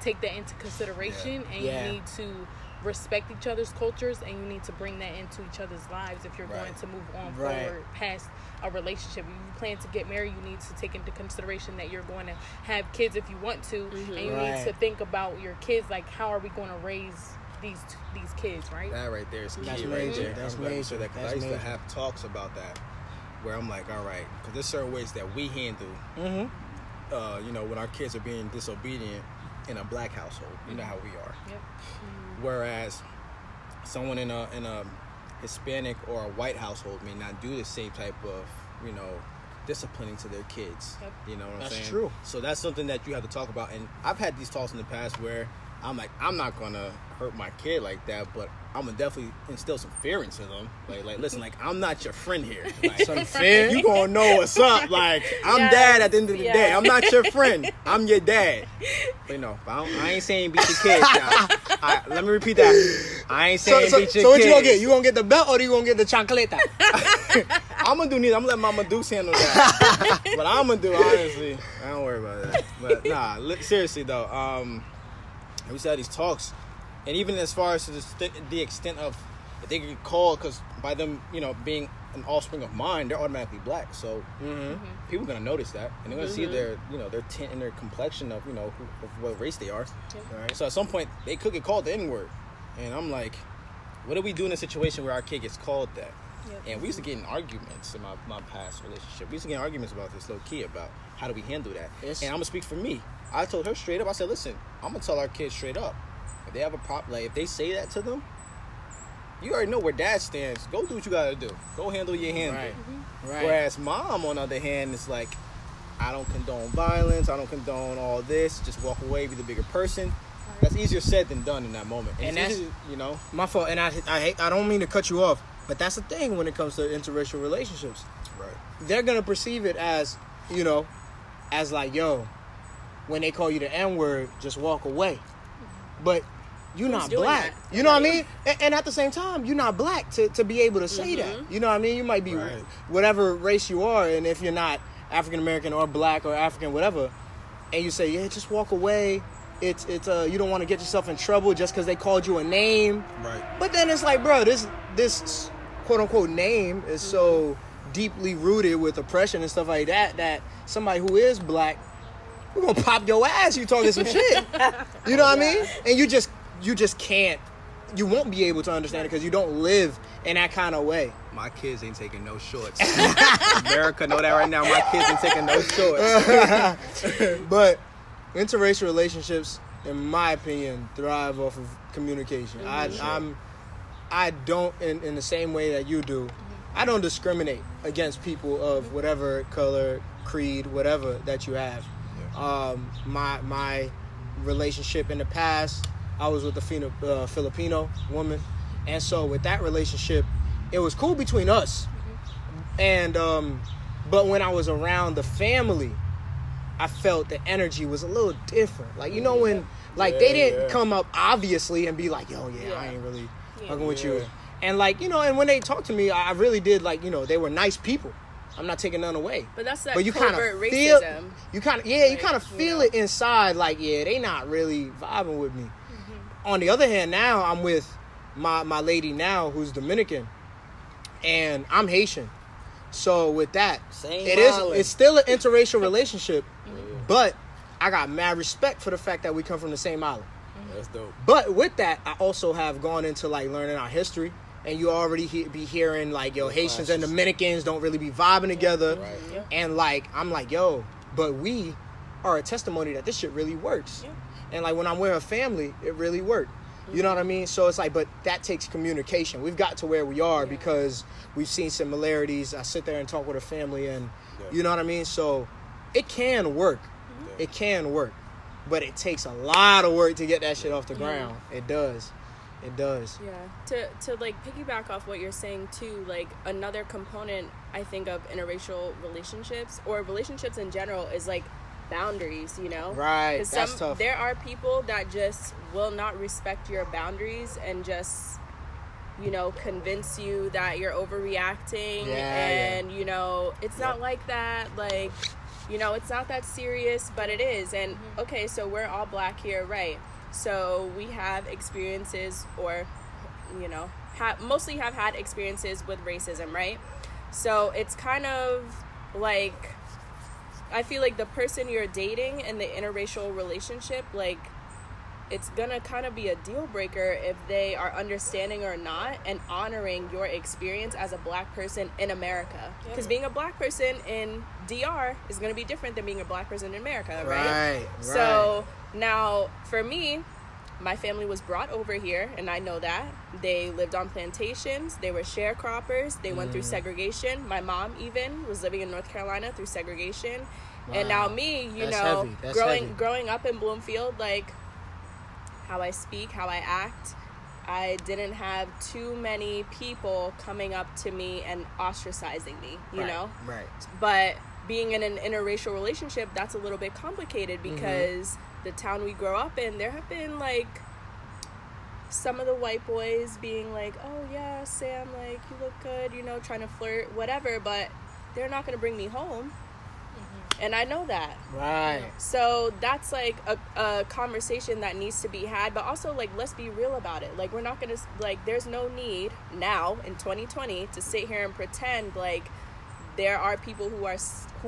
take that into consideration, and you need to respect each other's cultures, and you need to bring that into each other's lives if you're going to move on forward past a relationship. If you plan to get married, you need to take into consideration that you're going to have kids if you want to, and you need to think about your kids, like, how are we going to raise these kids, right? That right there is key. That's right major. there. That's I'm major. sure that, because I used to have talks about that where I'm like, all right, because there's certain ways that we handle, you know, when our kids are being disobedient in a black household. You know how we are. Yep. Whereas someone in a Hispanic or a white household may not do the same type of, you know, disciplining to their kids. Yep. You know what I'm saying? That's true. So that's something that you have to talk about. And I've had these talks in the past where I'm like, I'm not gonna hurt my kid like that, but I'm gonna definitely instill some fear into them. Like, listen, like, I'm not your friend here. Like, Some fear? you gonna know what's up. Like, I'm dad at the end of the day. I'm not your friend. I'm your dad. But, you know, I ain't saying beat your kids. Let me repeat that. I ain't saying beat your kids. So what you gonna get? You gonna get the belt or you gonna get the chocolate? I'm gonna do neither. I'm gonna let Mama Deuce handle that. What I'm gonna do, honestly, I don't worry about that. But nah, seriously though, we said these talks, and even as far as to the extent of if they get called, because by them, you know, being an offspring of mine, they're automatically black. So people are gonna notice that, and they're gonna see their, you know, their tint and their complexion of, you know, of what race they are. Right? So at some point they could get called the N-word, and I'm like, what do we do in a situation where our kid gets called that? Yep. And we used to get in arguments in my past relationship. We used to get in arguments about this low key, about how do we handle that. Yes. And I'm gonna speak for me. I told her straight up. I said, listen, I'm gonna tell our kids straight up. If they have a problem, like if they say that to them, you already know where dad stands. Go do what you gotta do. Go handle your handle. Right. Right. Whereas mom, on the other hand, is like, I don't condone violence. I don't condone all this. Just walk away, be the bigger person. That's easier said than done in that moment. And it's that's, easy, you know, my fault. And I don't mean to cut you off, but that's the thing when it comes to interracial relationships. right. They're gonna perceive it as, you know, as like, yo, when they call you the N-word, just walk away. But you're not doing black. that? You know what I mean? And at the same time, you're not black to be able to say that. You know what I mean? You might be Right. whatever race you are, and if you're not African American or black or African, whatever, and you say, yeah, just walk away. It's you don't want to get yourself in trouble just because they called you a name. Right. But then it's like, bro, this quote unquote name is so deeply rooted with oppression and stuff like that, that somebody who is black, we're gonna pop your ass, you talking some shit. You know what I mean? And you just can't, you won't be able to understand it because you don't live in that kind of way. My kids ain't taking no shorts. America know that right now. My kids ain't taking no shorts. But interracial relationships, in my opinion, thrive off of communication. I don't, in the same way that you do, I don't discriminate against people of whatever color, creed, whatever that you have. My relationship in the past, I was with a Filipino woman, and so with that relationship, it was cool between us. And but when I was around the family, I felt the energy was a little different. Like, you know, when like they didn't come up obviously and be like, yo, I ain't really fucking with you. And like, you know, and when they talked to me, I really did, like, you know, they were nice people. I'm not taking none away. But that's that you covert feel, racism. you kind of feel it inside, like, yeah, they not really vibing with me. On the other hand, now I'm with my lady now who's Dominican, and I'm Haitian. So with that, it's still an interracial relationship, but I got mad respect for the fact that we come from the same island. That's dope. But with that, I also have gone into like learning our history, and you already be hearing like, yo, Haitians and Dominicans don't really be vibing together, and like I'm like, yo, but we are a testimony that this shit really works. And like when I'm with her family, it really worked. You know what I mean? So it's like, but that takes communication. We've got to where we are because we've seen similarities. I sit there and talk with her family, and you know what I mean? So it can work. It can work. But it takes a lot of work to get that shit off the ground. It does. It does. Yeah. To like piggyback off what you're saying too, like another component I think of interracial relationships or relationships in general is like boundaries, you know? Right. That's tough. There are people that just will not respect your boundaries and just, you know, convince you that you're overreacting and, you know, it's not like that. Like, you know, it's not that serious, but it is. And okay, so we're all black here, right? So we have experiences or, you know, mostly have had experiences with racism, right? So it's kind of like, I feel like the person you're dating in the interracial relationship, like, it's gonna kind of be a deal breaker if they are understanding or not and honoring your experience as a Black person in America. Because being a Black person in DR is gonna be different than being a Black person in America, right? So now, for me, my family was brought over here, and I know that. They lived on plantations. They were sharecroppers. They went through segregation. My mom even was living in North Carolina through segregation. Wow. And now me, you know, growing up in Bloomfield, like, how I speak, how I act, I didn't have too many people coming up to me and ostracizing me, you know? Right. But being in an interracial relationship, that's a little bit complicated because the town we grow up in, there have been, like, some of the white boys being like, oh, yeah, Sam, like, you look good, you know, trying to flirt, whatever, but they're not going to bring me home. And I know that. Right. So that's, like, a conversation that needs to be had. But also, like, let's be real about it. Like, we're not going to, like, there's no need now in 2020 to sit here and pretend like there are people who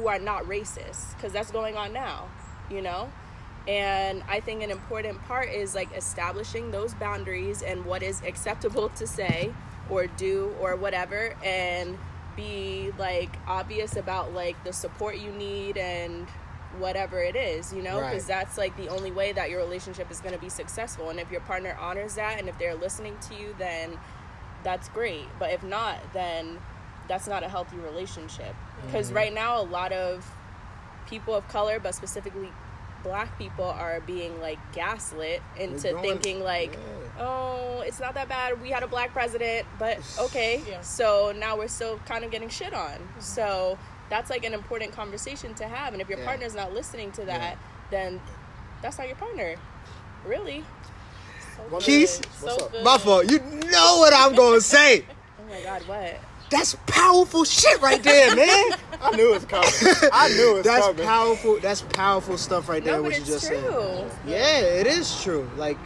are not racist. Because that's going on now, you know? And I think an important part is, like, establishing those boundaries and what is acceptable to say or do or whatever, and be, like, obvious about, like, the support you need and whatever it is, you know, because that's, like, the only way that your relationship is going to be successful. And if your partner honors that and if they're listening to you, then that's great. But if not, then that's not a healthy relationship. Because right now, a lot of people of color, but specifically Black people, are being, like, gaslit into thinking, like, oh, it's not that bad, we had a Black president, but okay. So now we're still kind of getting shit on. So that's, like, an important conversation to have. And if your partner's not listening to that, then that's not your partner, really. Quis, my fault, you know what I'm gonna say. Oh my God, what? That's powerful shit right there, man. I knew it was coming. That's powerful. That's powerful stuff right there. What you just said. Yeah, it is true. Like,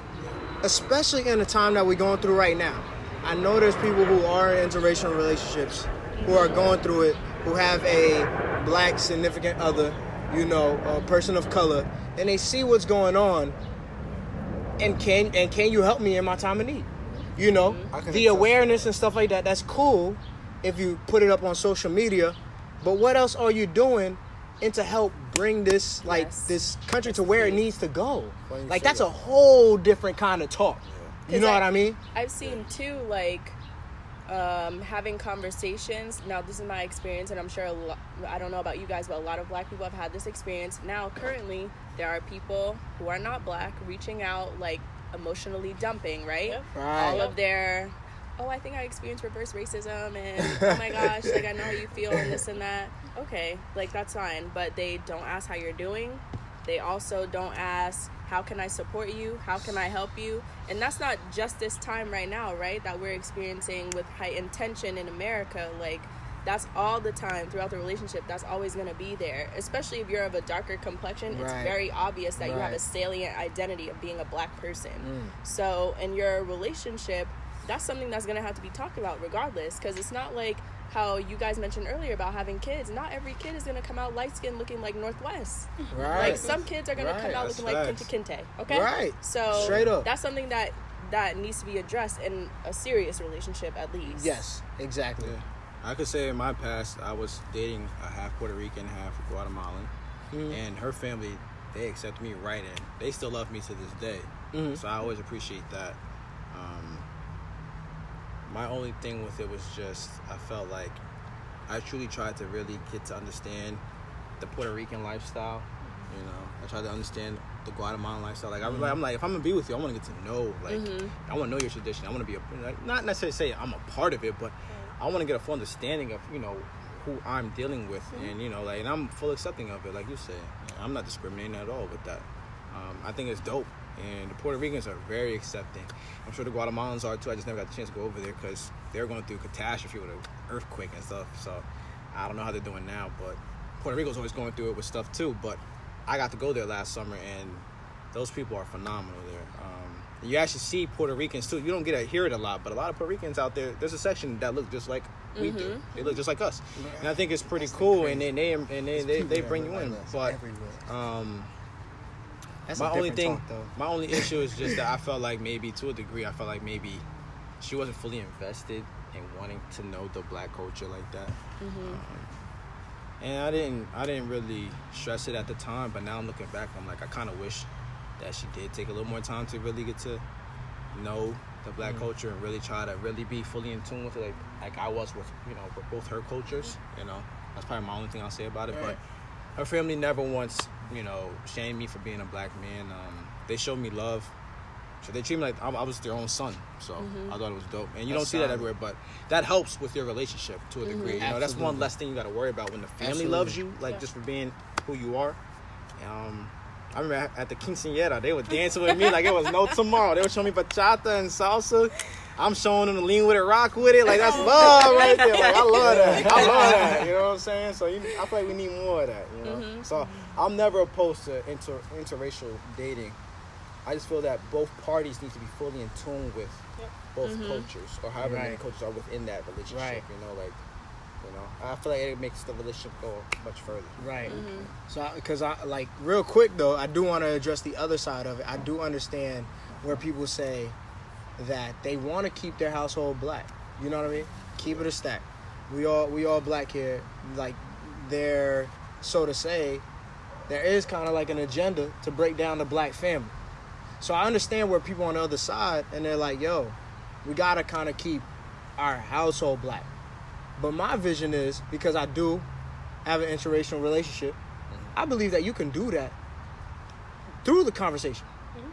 especially in the time that we're going through right now. I know there's people who are in interracial relationships who are going through it, who have a Black significant other, you know, a person of color, and they see what's going on. And can you help me in my time of need? You know, the awareness and stuff like that. That's cool if you put it up on social media, but what else are you doing to help bring this, like, this country to where it needs to go? Like, that's a whole different kind of talk. You know what I mean? I've seen too, like, having conversations. Now, this is my experience, and I'm sure I don't know about you guys, but a lot of Black people have had this experience. Now, currently, there are people who are not Black reaching out, like, emotionally dumping, right? All of their, oh, I think I experienced reverse racism, and oh my gosh, like, I know how you feel, and this and that. Okay, like, that's fine, but they don't ask how you're doing. They also don't ask, how can I support you? How can I help you? And that's not just this time right now, right, that we're experiencing with heightened tension in America. Like, that's all the time throughout the relationship. That's always going to be there, especially if you're of a darker complexion. It's very obvious that you have a salient identity of being a Black person. So in your relationship, that's something that's going to have to be talked about regardless, because it's not like how you guys mentioned earlier about having kids. Not every kid is going to come out light-skinned looking like Northwest. Like, some kids are going to come out looking like Kunta Kinte, okay? So straight up, that's something that needs to be addressed in a serious relationship, at least. Yes, exactly. I could say in my past, I was dating a half Puerto Rican, half Guatemalan, and her family, they accept me right in. They still love me to this day, so I always appreciate that. My only thing with it was just, I felt like I truly tried to really get to understand the Puerto Rican lifestyle. You know, I tried to understand the Guatemalan lifestyle. Like, I'm like, if I'm gonna be with you, I want to get to know, like, I want to know your tradition. I want to be not necessarily say I'm a part of it, but I want to get a full understanding of, you know, who I'm dealing with, and, you know, like, and I'm full accepting of it, like you said. I'm not discriminating at all with that. I think it's dope, and the Puerto Ricans are very accepting. I'm sure the Guatemalans are too. I just never got the chance to go over there because they're going through catastrophe with an earthquake and stuff. So I don't know how they're doing now, but Puerto Rico's always going through it with stuff too. But I got to go there last summer, and those people are phenomenal there. You actually see Puerto Ricans too. You don't get to hear it a lot, but a lot of Puerto Ricans out there, there's a section that look just like we do. They look just like us, and I think it's pretty cool. And they bring you in. But That's My a only different thing, talk, though. my only issue is just that I felt like maybe to a degree, I felt like maybe she wasn't fully invested in wanting to know the black culture like that. And I didn't really stress it at the time, but now I'm looking back, I'm like, I kind of wish that she did take a little more time to really get to know the black culture and really try to really be fully in tune with it, like I was with, you know, with both her cultures. You know, that's probably my only thing I'll say about it. Right. But her family never once, you know, shamed me for being a black man. They showed me love. So they treat me like I was their own son. So I thought it was dope. And you don't see that everywhere, but that helps with your relationship to a degree. You know, that's one less thing you got to worry about when the family loves you, like just for being who you are. I remember at the quinceañera, they were dancing with me like it was no tomorrow. They were showing me bachata and salsa. I'm showing them to lean with it, rock with it. Like, that's love right there. Like, I love that. I love that. You know what I'm saying? So I feel like we need more of that, you know? So I'm never opposed to interracial dating. I just feel that both parties need to be fully in tune with both cultures, or however many cultures are within that relationship. Right. You know, like, I feel like it makes the relationship go much further. Right. So, because I like real quick though, I do want to address the other side of it. I do understand where people say that they want to keep their household black. You know what I mean? Keep it a stack. We all black here. Like, there, so to say, there is kind of like an agenda to break down the black family. So I understand where people on the other side, and they're like, yo, we got to kind of keep our household black. But my vision is, because I do have an interracial relationship, I believe that you can do that through the conversation.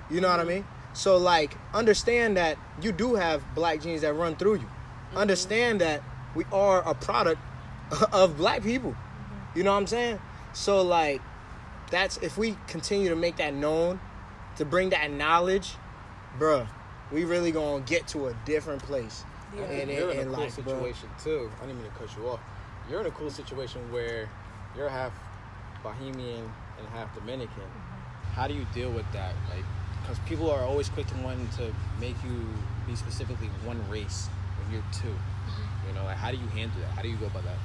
You know what I mean? So, like, understand that you do have black genes that run through you. Understand that we are a product of black people. You know what I'm saying? So, like, that's, if we continue to make that known, to bring that knowledge, bruh, we really gonna get to a different place. You're in a cool situation too. I didn't mean to cut you off. You're in a cool situation where you're half Bahamian and half Dominican. How do you deal with that? Like, because people are always quick to want to make you be specifically one race when you're two. You know, like, how do you handle that? How do you go about that?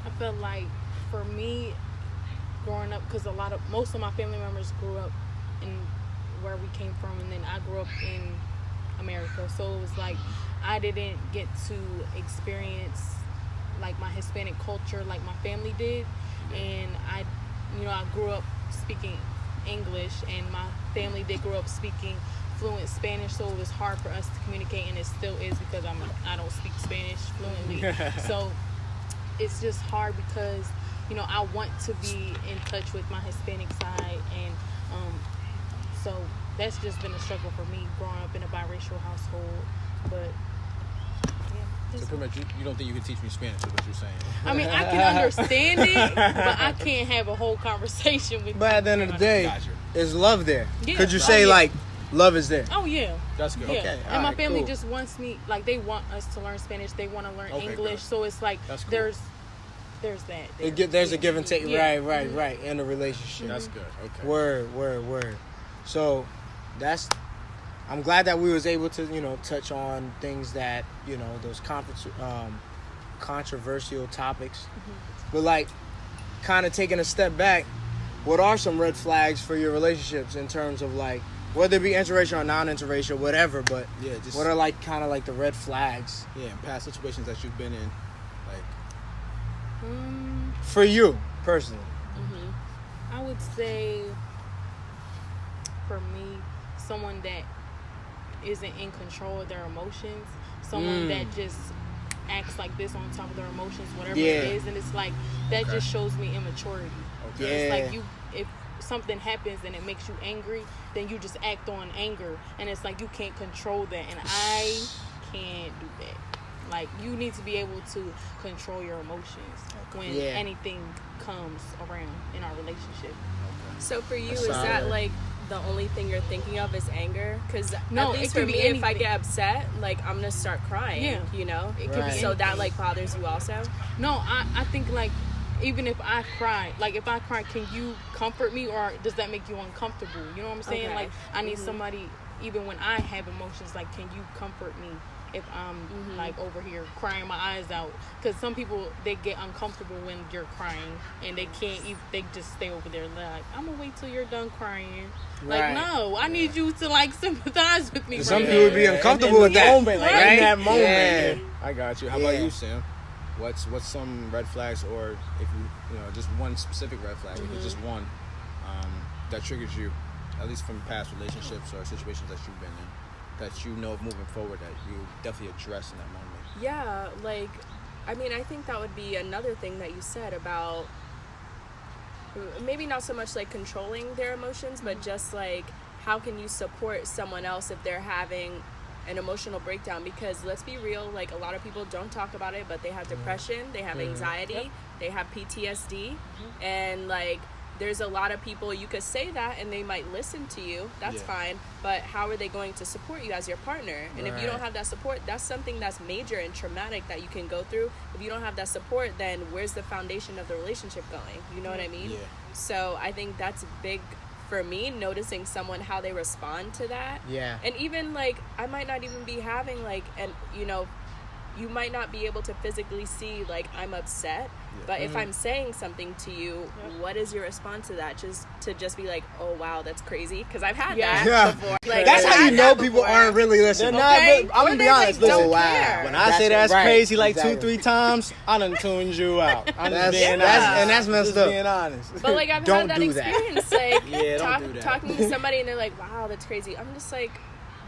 I feel like for me, growing up, because most of my family members grew up in where we came from, and then I grew up in America, so it was like I didn't get to experience like my Hispanic culture like my family did, and I grew up speaking English, and my family did grow up speaking fluent Spanish, so it was hard for us to communicate, and it still is, because I don't speak Spanish fluently. So it's just hard, because I want to be in touch with my Hispanic side, and so that's just been a struggle for me growing up in a biracial household. But yeah. So pretty much you don't think you can teach me Spanish, is what you're saying? I mean, I can understand it, but I can't have a whole conversation with you. But at the end of the day, is love there? Yeah. Could you say, like, love is there? Oh, yeah. That's good. Yeah. Okay. And my Alright, family cool. just wants me, like, they want us to learn Spanish. They want to learn Okay, English. good. So it's like, That's cool. there's that. There's a give and take. Yeah. Right. In a relationship. That's good. Okay. Word. So I'm glad that we was able to, touch on things that, those controversial topics. But, like, kind of taking a step back, what are some red flags for your relationships in terms of, like, whether it be interracial or non-interracial, whatever, but Yeah, just what are, like, kind of like the red flags? Yeah, in past situations that you've been in, like, For you, personally. I would say, for me, someone that isn't in control of their emotions, someone that just acts like this on top of their emotions, whatever it is, and it's like, that just shows me immaturity. Okay. It's like, if something happens and it makes you angry, then you just act on anger, and it's like you can't control that, and I can't do that. Like, you need to be able to control your emotions when anything comes around in our relationship. So for you, is that like the only thing you're thinking of is anger? Because No, at least it can for be me, if I anything. get upset, like, I'm gonna start crying. Yeah. It can be So that anything. like bothers you also? No, I think, like, even if I cry, like, if I cry, can you comfort me, or does that make you uncomfortable? You know what I'm saying? Okay. Like, I need somebody, even when I have emotions, like, can you comfort me if I'm like over here crying my eyes out, because some people, they get uncomfortable when you're crying and they can't even, they just stay over there like, I'm gonna wait till you're done crying. Like, no, I need you to like sympathize with me. Some people would be uncomfortable with that moment, like right? in that moment. Yeah. I got you. How about you, Sam? What's some red flags, or if you just one specific red flag, if it's just one that triggers you, at least from past relationships or situations that you've been in, that you know of moving forward that you definitely address in that moment? Yeah, like, I mean, I think that would be another thing that you said about maybe not so much like controlling their emotions, but just like how can you support someone else if they're having an emotional breakdown? Because let's be real, like a lot of people don't talk about it, but they have depression, they have anxiety, they have PTSD, and like there's a lot of people, you could say that and they might listen to you, that's fine, but how are they going to support you as your partner? And if you don't have that support, that's something that's major and traumatic that you can go through. If you don't have that support, then where's the foundation of the relationship going? You know what I mean? So I think that's big for me, noticing someone, how they respond to that. And even like, I might not even be having like, and you might not be able to physically see like I'm upset, but if I'm saying something to you, what is your response to that? Just be like, oh wow, that's crazy, because I've had that before. Like, that's how you know people aren't really listening. Okay? I'm gonna be honest. Like, Listen, wow. When I say that's right, crazy like exactly. 2-3 times, I done tuned you out. I'm just being honest. And that's messed up. Being honest. But like I've Don't had that do that. experience, like don't do that. talking to somebody and they're like, wow, that's crazy. I'm just like,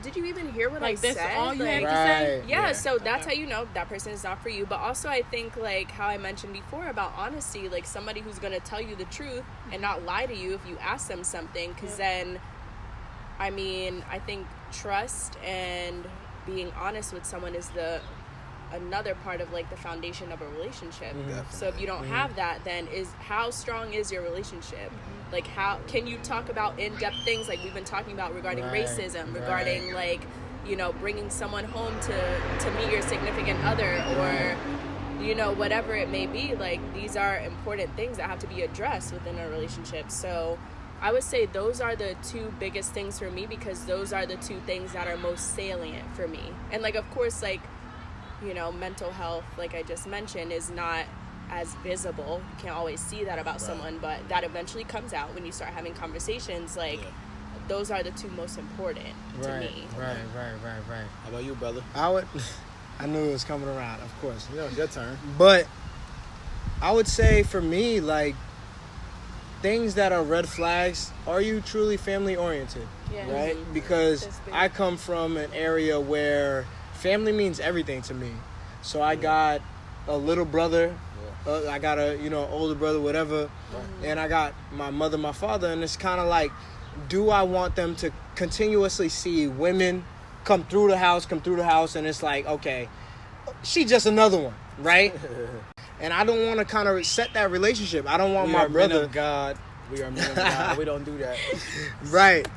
did you even hear what I said? That's all you like, have to say? Yeah, so that's how you know that person is not for you. But also I think like how I mentioned before about honesty, like somebody who's going to tell you the truth and not lie to you if you ask them something, because then, I mean, I think trust and being honest with someone is another part of like the foundation of a relationship. So if you don't have that, then how strong is your relationship? Like, how can you talk about in-depth things like we've been talking about regarding racism, regarding like, bringing someone home to meet your significant other, or whatever it may be. Like, these are important things that have to be addressed within a relationship. So I would say those are the two biggest things for me, because those are the two things that are most salient for me. And like, of course, like, mental health, like I just mentioned, is not as visible. You can't always see that about someone, but that eventually comes out when you start having conversations. Like, those are the two most important to me. Right. How about you, brother? I knew it was coming around, of course. It's your turn. But I would say for me, like, things that are red flags, are you truly family oriented? Right? Because I come from an area where family means everything to me. So I got a little brother, I got a older brother, whatever, and I got my mother, my father, and it's kind of like, do I want them to continuously see women come through the house, and it's like, okay, she just another one, right? And I don't want to kind of set that relationship. I don't want my brother. Men of God. We are men of God. We don't do that. Right.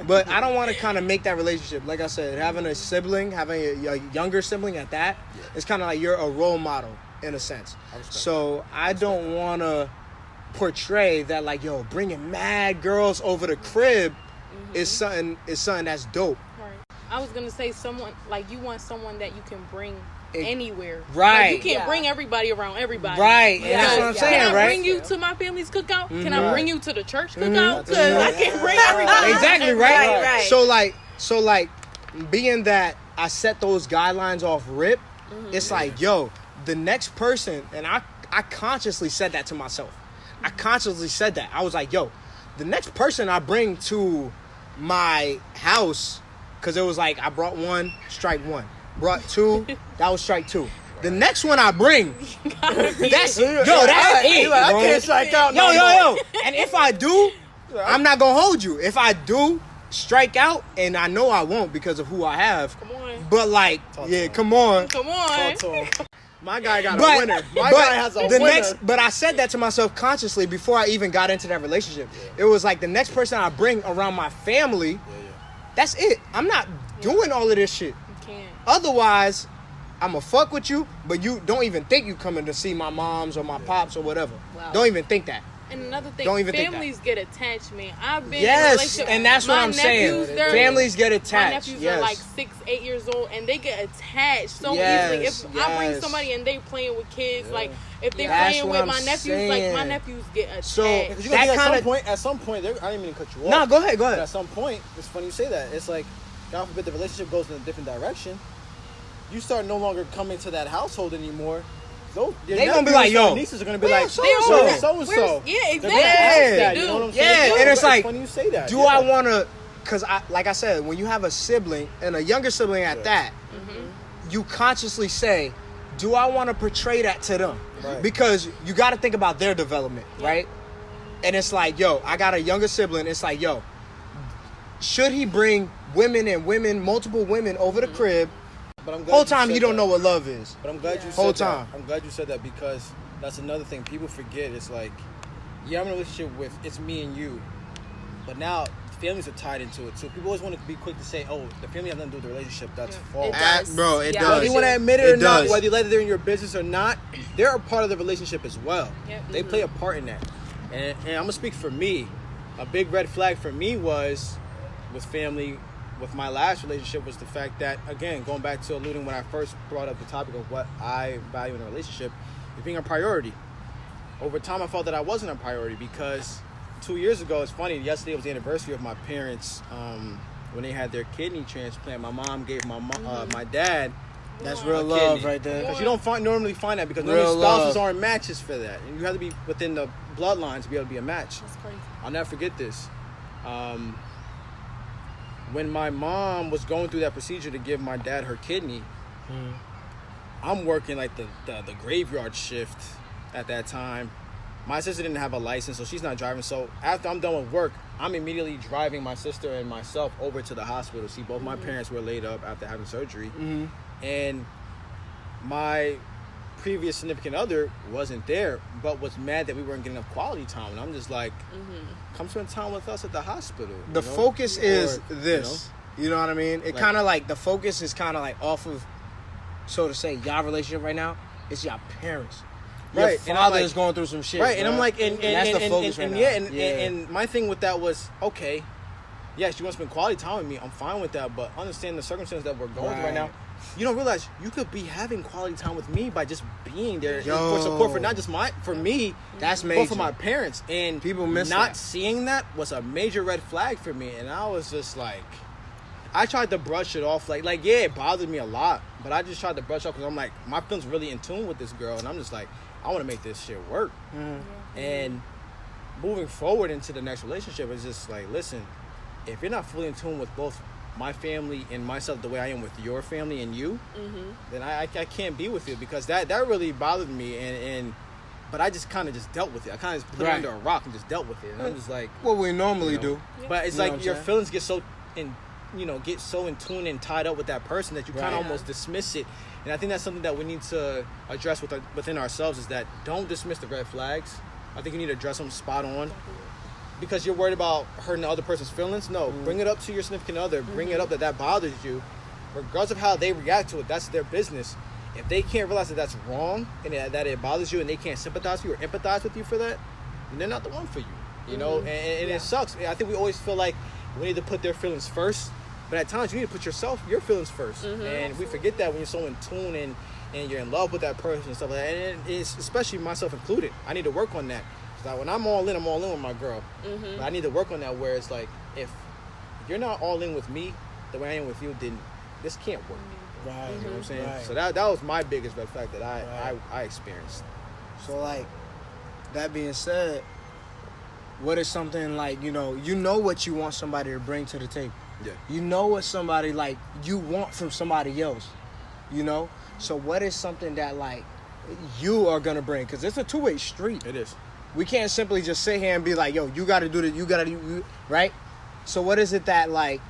But I don't want to kind of make that relationship. Like I said, having a sibling, having a younger sibling at that, it's kind of like you're a role model in a sense. So I don't want to portray that like, yo, bringing mad girls over the crib is something that's dope. Right. I was gonna say, someone like, you want someone that you can bring anywhere. Right. Like, you can't bring everybody around everybody. Right. And that's what I'm saying, Can I right? bring you to my family's cookout? Can I bring you to the church cookout? Because I can't bring everybody. Exactly, right? So like being that I set those guidelines off rip, it's like, yo, the next person, and I consciously said that to myself. I consciously said that. I was like, yo, the next person I bring to my house, because it was like, I brought one, strike one. Brought two, that was strike two. The next one I bring, that's it. I can't strike out. Yo. And if I do, I'm not going to hold you. If I do strike out, and I know I won't because of who I have. Come on. But like, come on. Come on. My guy got a winner. My guy has a winner. But I said that to myself consciously before I even got into that relationship. It was like, the next person I bring around my family, that's it. I'm not doing all of this shit. Otherwise, I'ma fuck with you, but you don't even think you coming to see my moms or my pops or whatever. Wow. Don't even think that. And another thing, Don't even think families get attached, man. I've been in a Yes, relationship. and that's what My I'm saying. nephews, they're- Families get My attached. nephews Yes. are like 6, 8 years old, and they get attached so Yes, easily. If I bring yes. somebody and they playing with kids, like if they're That's playing what with I'm my nephews, saying. like my nephews get attached. So, Because you That gotta think kinda- at some point, I didn't mean to cut you off. No, go ahead, go But ahead. at some point, it's funny you say that. It's like, God forbid the relationship goes in a different direction. You start no longer coming to that household anymore. They gonna be like, yo, nieces are gonna be where like, so-and-so? where's so-and-so? Yeah, exactly. They're gonna ask Yeah, that, they you know do. what I'm Yeah, saying? and it's like, funny you say that. Do yeah. I want to? Because like I said, when you have a sibling and a younger sibling at that, you consciously say, do I want to portray that to them? Right. Because you got to think about their development, right? And it's like, yo, I got a younger sibling. It's like, yo, should he bring multiple women over the crib? But I'm glad Whole you time said you don't that. know what love is. But I'm glad you said Whole that. time. I'm glad you said that because that's another thing people forget. It's like, yeah, I'm in a relationship with it's me and you, but now families are tied into it too. People always want to be quick to say, "Oh, the family has nothing to do with the relationship." That's false. It does. Bro, it Yeah. does. Whether you want to admit it It or not, does. whether you let it in your business or not, they're a part of the relationship as well. Yep. They play a part in that. And I'm gonna speak for me. A big red flag for me was with family. With my last relationship was the fact that, again, going back to alluding when I first brought up the topic of what I value in a relationship, is being a priority. Over time, I felt that I wasn't a priority because 2 years ago, it's funny, yesterday was the anniversary of my parents when they had their kidney transplant. My mom gave my dad That's a real love kidney. right there. Because you don't normally find that because Real normally spouses love. aren't matches for that. And you have to be within the bloodlines to be able to be a match. That's crazy. I'll never forget this. When my mom was going through that procedure to give my dad her kidney, I'm working like the graveyard shift at that time. My sister didn't have a license, so she's not driving. So after I'm done with work, I'm immediately driving my sister and myself over to the hospital to see both my parents were laid up after having surgery. And my previous significant other wasn't there, but was mad that we weren't getting enough quality time. And I'm just like, come spend time with us at the hospital. The you know? focus is Or, this. You know what I mean? It Like- kind of like the focus is kind of like off of, so to say, y'all relationship right now. It's y'all parents. Your Right, and I'm father like- is going through some shit. Right, and I'm bro. like, and that's the focus right now. yeah, and my thing with that was, okay, yes, you want to spend quality time with me, I'm fine with that, but understand the circumstances that we're going through right now. You don't realize you could be having quality time with me by just being there Yo. for support for not just for me, That's but major. for my parents. And People miss not that. seeing that was a major red flag for me, and I was just like, I tried to brush it off, like yeah, it bothered me a lot, but I just tried to brush off because I'm like, my feelings really in tune with this girl, and I'm just like, I want to make this shit work. And moving forward into the next relationship is just like, listen, if you're not fully in tune with both my family and myself the way I am with your family and you, then I can't be with you, because that really bothered me, and but I just kind of just dealt with it. I kind of just put it Right. under a rock and just dealt with it. And I'm just like, What we normally you know, do. but it's You know what like I'm your saying? feelings get so in tune and tied up with that person that you kind Right. of almost dismiss it. And I think that's something that we need to address within ourselves, is that don't dismiss the red flags. I think you need to address them spot on. Because you're worried about hurting the other person's feelings. No, bring it up to your significant other. Bring it up that bothers you. Regardless of how they react to it, that's their business. If they can't realize that that's wrong and that it bothers you, and they can't sympathize with you or empathize with you for that, then they're not the one for you. You know, and it sucks. I think we always feel like we need to put their feelings first, but at times you need to put your feelings first. And we forget that when you're so in tune and you're in love with that person and stuff like that. And it's, especially myself included, I need to work on that. Like when I'm all in with my girl. But I need to work on that, where it's like, if you're not all in with me the way I am with you, then this can't work. Right. You know what I'm saying? Right. So that was my biggest red flag that I experienced. So like, that being said, what is something like, you know what you want somebody to bring to the table. Yeah. You know what somebody like you want from somebody else. You know? So what is something that like you are gonna bring? Because it's a two-way street. It is. We can't simply just sit here and be like, yo, you gotta do this, you gotta do, right? So what is it that like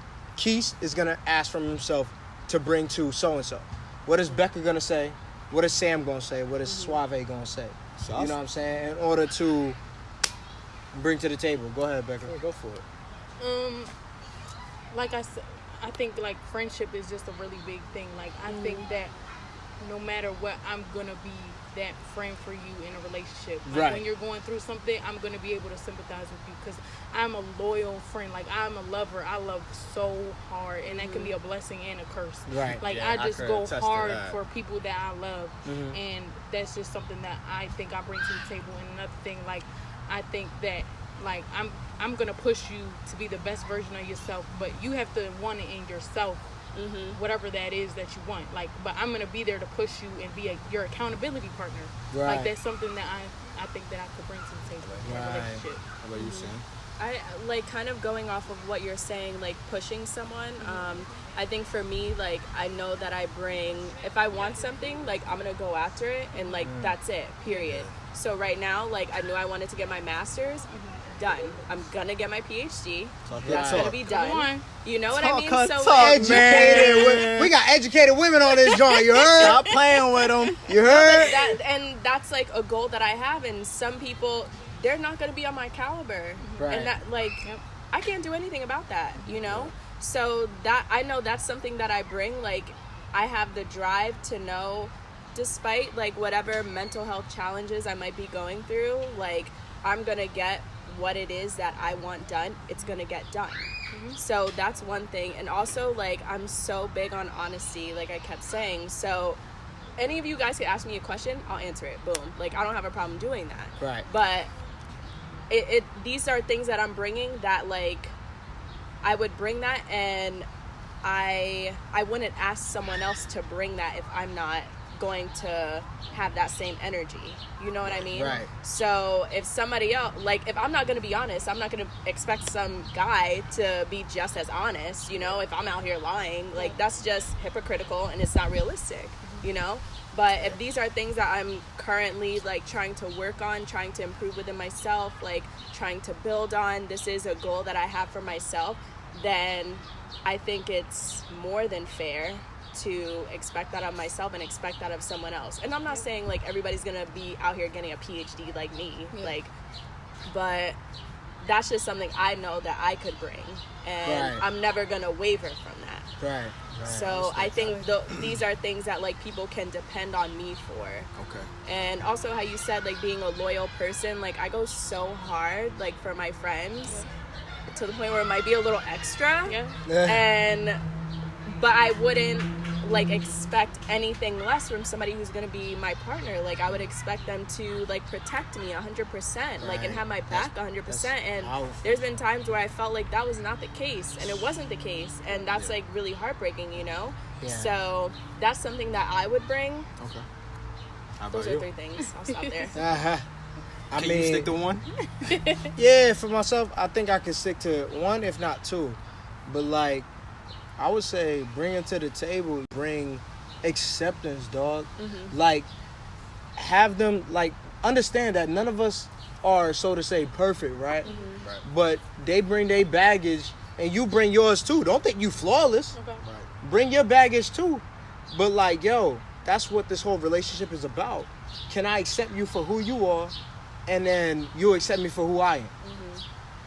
Quis is gonna ask from himself to bring to so-and-so? What is Bekah gonna say? What is Sam gonna say? What is Suavé gonna say? Sauce. You know what I'm saying? In order to bring to the table. Go ahead, Bekah. Yeah, go for it. Like I said, I think like friendship is just a really big thing. Like I think that no matter what, I'm gonna be that friend for you in a relationship. Like Right. when you're going through something, I'm going to be able to sympathize with you because I'm a loyal friend. Like I'm a lover. I love so hard, and that can be a blessing and a curse. Right. Like Yeah, I I just could go attest to hard that. for people that I love, and that's just something that I think I bring to the table. And another thing, like I think that like I'm gonna push you to be the best version of yourself, but you have to want it in yourself. Whatever that is that you want, like, but I'm gonna be there to push you and be your accountability partner. Right. Like that's something that I think that I could bring to the table in a Right. relationship. How about you, Sam? I like kind of going off of what you're saying, like pushing someone. I think for me, like I know that I bring, if I want something, like I'm gonna go after it, and like that's it, period. So right now, like I knew I wanted to get my master's. Done. I'm gonna get my PhD. That's gonna be done. Come on. You know what I mean? Educated. We got educated women on this joint. You heard? Stop playing with them. You heard? And that's like a goal that I have, and some people, they're not gonna be on my caliber. Right. And that, like, I can't do anything about that, you know? So that, I know that's something that I bring. Like, I have the drive to know, despite like whatever mental health challenges I might be going through, like I'm gonna get what it is that I want done. It's gonna get done. So that's one thing. And also, like, I'm so big on honesty, like I kept saying. So any of you guys could ask me a question, I'll answer it. Boom. Like, I don't have a problem doing that. Right. But these are things that I'm bringing that, like, I would bring that, and I wouldn't ask someone else to bring that if I'm not going to have that same energy. You know what I mean? Right. So if somebody else, like, if I'm not going to be honest, I'm not going to expect some guy to be just as honest, you know, if I'm out here lying. Like, that's just hypocritical, and it's not realistic, you know? But if these are things that I'm currently, like, trying to work on, trying to improve within myself, like, trying to build on, this is a goal that I have for myself, then I think it's more than fair to expect that of myself and expect that of someone else. And I'm not saying, like, everybody's gonna be out here getting a PhD like me, like, but that's just something I know that I could bring, and Right. I'm never gonna waver from that. Right. So I think these are things that, like, people can depend on me for. Okay. And also how you said, like, being a loyal person, like, I go so hard, like, for my friends, to the point where it might be a little extra. But I wouldn't, like, expect anything less from somebody who's going to be my partner. Like, I would expect them to, like, protect me 100%, like, and have my back 100%. And there's been times where I felt like that was not the case, and it wasn't the case, and that's like really heartbreaking, you know? Yeah. So that's something that I would bring. Okay. How about Those you? are 3 things. I'll stop there. I Can mean, you stick to one? yeah, for myself, I think I can stick to 1, if not 2. But, like, I would say bring it to the table, bring acceptance, dog. Like, have them, like, understand that none of us are, so to say, perfect, right? Right. But they bring their baggage, and you bring yours too. Don't think you flawless. Okay. Right. Bring your baggage too. But, like, yo, that's what this whole relationship is about. Can I accept you for who you are, and then you accept me for who I am?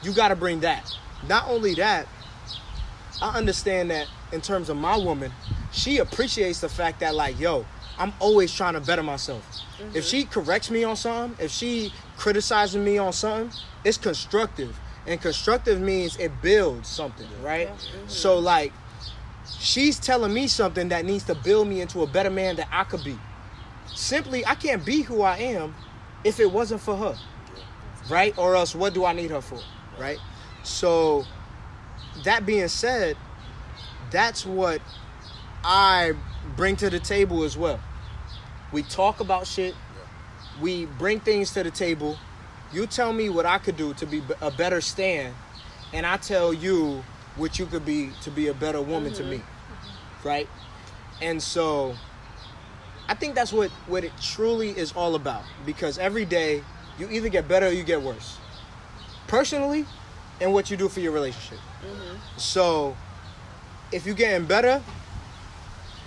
You got to bring that. Not only that, I understand that in terms of my woman, she appreciates the fact that, like, yo, I'm always trying to better myself. If she corrects me on something, if she criticizes me on something, it's constructive. And constructive means it builds something, right? So, like, she's telling me something that needs to build me into a better man that I could be. Simply, I can't be who I am if it wasn't for her, right? Or else, what do I need her for, right? So, that being said, that's what I bring to the table as well. We talk about shit. We bring things to the table. You tell me what I could do to be a better Stan, and I tell you what you could be to be a better woman to me, right? And so I think that's what it truly is all about, because every day you either get better or you get worse, personally, and what you do for your relationship. So if you're getting better,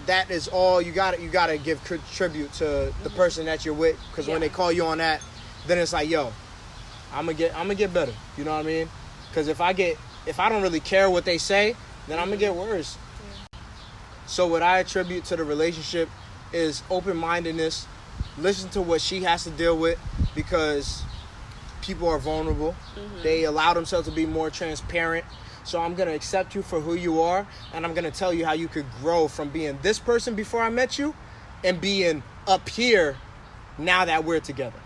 that is all you got. You got to give tribute to the person that you're with, because when they call you on that, then it's like, yo, I'm gonna get better. You know what I mean? Because if I don't really care what they say, then I'm gonna get worse. So what I attribute to the relationship is open-mindedness, listen to what she has to deal with, because people are vulnerable. They allow themselves to be more transparent. So I'm going to accept you for who you are, and I'm going to tell you how you could grow from being this person before I met you and being up here now that we're together.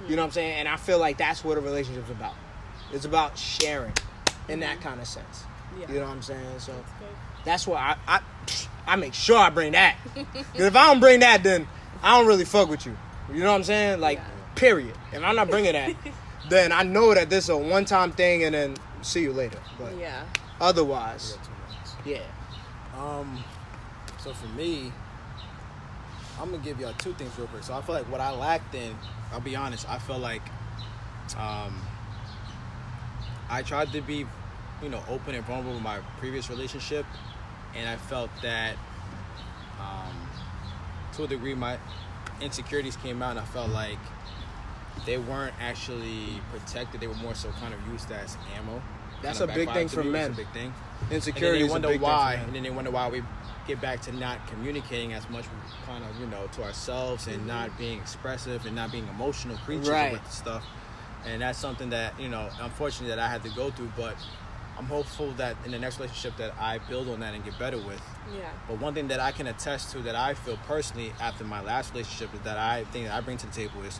You know what I'm saying? And I feel like that's what a relationship's about. It's about sharing in that kind of sense. Yeah. You know what I'm saying? So that's why I make sure I bring that. Because if I don't bring that, then I don't really fuck with you. You know what I'm saying? Like, period. If I'm not bringing that, then I know that this is a one-time thing, and then see you later. But otherwise, So for me, I'm going to give y'all two things real quick. So I feel like what I lacked in, I'll be honest, I feel like I tried to be, open and vulnerable with my previous relationship, and I felt that to a degree my insecurities came out, and I felt like they weren't actually protected. They were more so kind of used as ammo. That's a big thing for men. It's a big thing. Insecurity is a big thing for men. And then they wonder why we get back to not communicating as much, kind of, to ourselves, and not being expressive and not being emotional creatures with the stuff. And that's something that, unfortunately that I had to go through, but I'm hopeful that in the next relationship that I build on that and get better with. Yeah. But one thing that I can attest to that I feel personally after my last relationship is that I think that I bring to the table is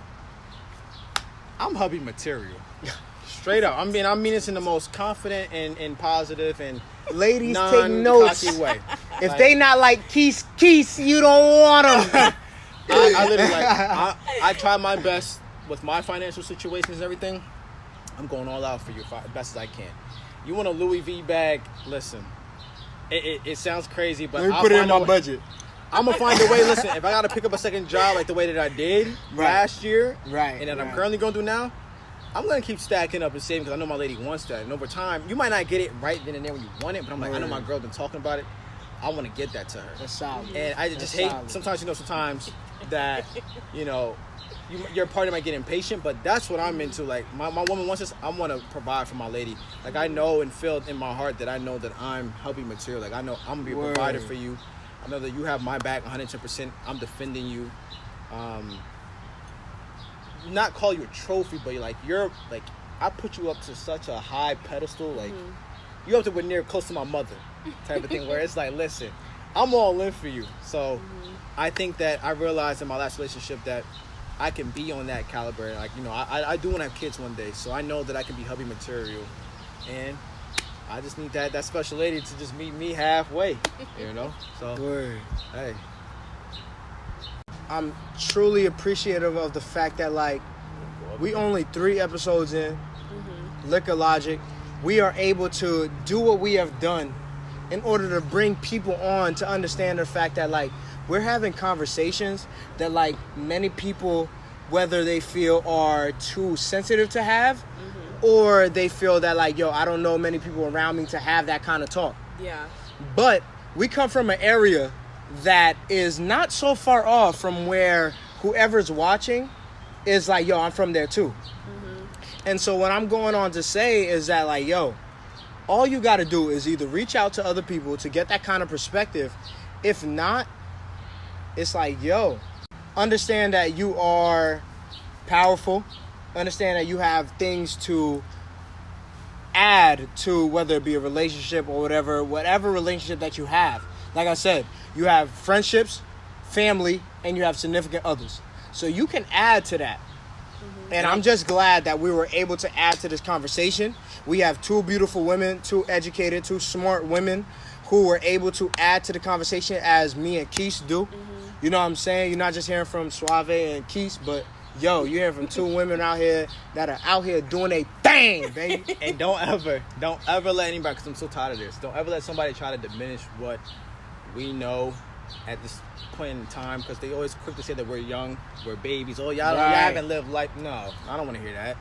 I'm hubby material. Straight up. I mean this in the most confident and positive and ladies take notes. way. If they not like Quis, you don't want them. I literally I try my best with my financial situations and everything. I'm going all out for you as best as I can. You want a Louis V bag? Listen, it sounds crazy, but let me put it in my budget. I'm gonna find a way. Listen, if I gotta pick up a second job like the way that I did last year, and that I'm currently going through now, I'm gonna keep stacking up and saving because I know my lady wants that. And over time, you might not get it right then and there when you want it, but I'm like, I know my girl been talking about it. I want to get that to her. That's solid. And I just hate sometimes that your partner might get impatient, but that's what I'm into. Like my woman wants this, I want to provide for my lady. Like I know and feel in my heart that I know that I'm helping material. Like I know I'm gonna be a provider for you. I know that you have my back 110%. I'm defending you. Not call you a trophy, but you're I put you up to such a high pedestal. Like you up to near close to my mother type of thing. Where it's like, listen, I'm all in for you. So I think that I realized in my last relationship that I can be on that caliber. Like, I do want to have kids one day, so I know that I can be hubby material. And I just need that special lady to just meet me halfway, So, hey. I'm truly appreciative of the fact that, we only 3 episodes in, Liquor Logic. We are able to do what we have done in order to bring people on to understand the fact that, we're having conversations that, many people, whether they feel are too sensitive to have, or they feel that, I don't know many people around me to have that kind of talk. Yeah. But we come from an area that is not so far off from where whoever's watching is I'm from there too. And so what I'm going on to say is that, all you got to do is either reach out to other people to get that kind of perspective. If not, it's understand that you are powerful. Understand that you have things to add to, whether it be a relationship or whatever relationship that you have. Like I said, you have friendships, family, and you have significant others. So you can add to that. And I'm just glad that we were able to add to this conversation. We have 2 beautiful women, 2 educated, 2 smart women who were able to add to the conversation as me and Quis do. You know what I'm saying? You're not just hearing from Suave and Quis, but you're hearing from 2 women out here that are out here doing a thing, baby. And don't ever let anybody, because I'm so tired of this, don't ever let somebody try to diminish what we know at this point in time, because they always quick to say that we're young, we're babies. Oh, y'all haven't lived life. No, I don't want to hear that.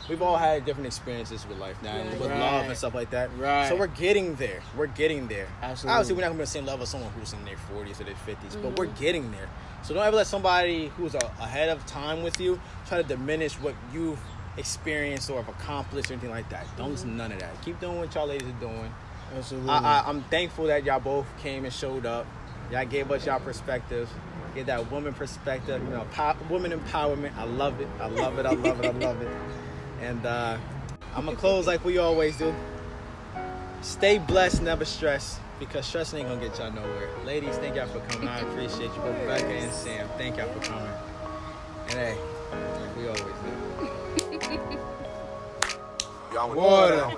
We've all had different experiences with life now, with love and stuff like that. Right. So we're getting there. Absolutely. Obviously, we're not going to be on the same level as someone who's in their 40s or their 50s, but we're getting there. So don't ever let somebody who's ahead of time with you try to diminish what you've experienced or have accomplished or anything like that. Don't listen to none of that. Keep doing what y'all ladies are doing. Absolutely. I'm thankful that y'all both came and showed up. Y'all gave us y'all perspectives. get that woman perspective, you know, woman empowerment. I love it. I love it. I love it. I love it. And I'm going to close like we always do. Stay blessed, never stress, because stress ain't going to get y'all nowhere. Ladies, thank y'all for coming. I appreciate you, both Bekah and Sam. Thank y'all for coming. And hey, like we always do. Water.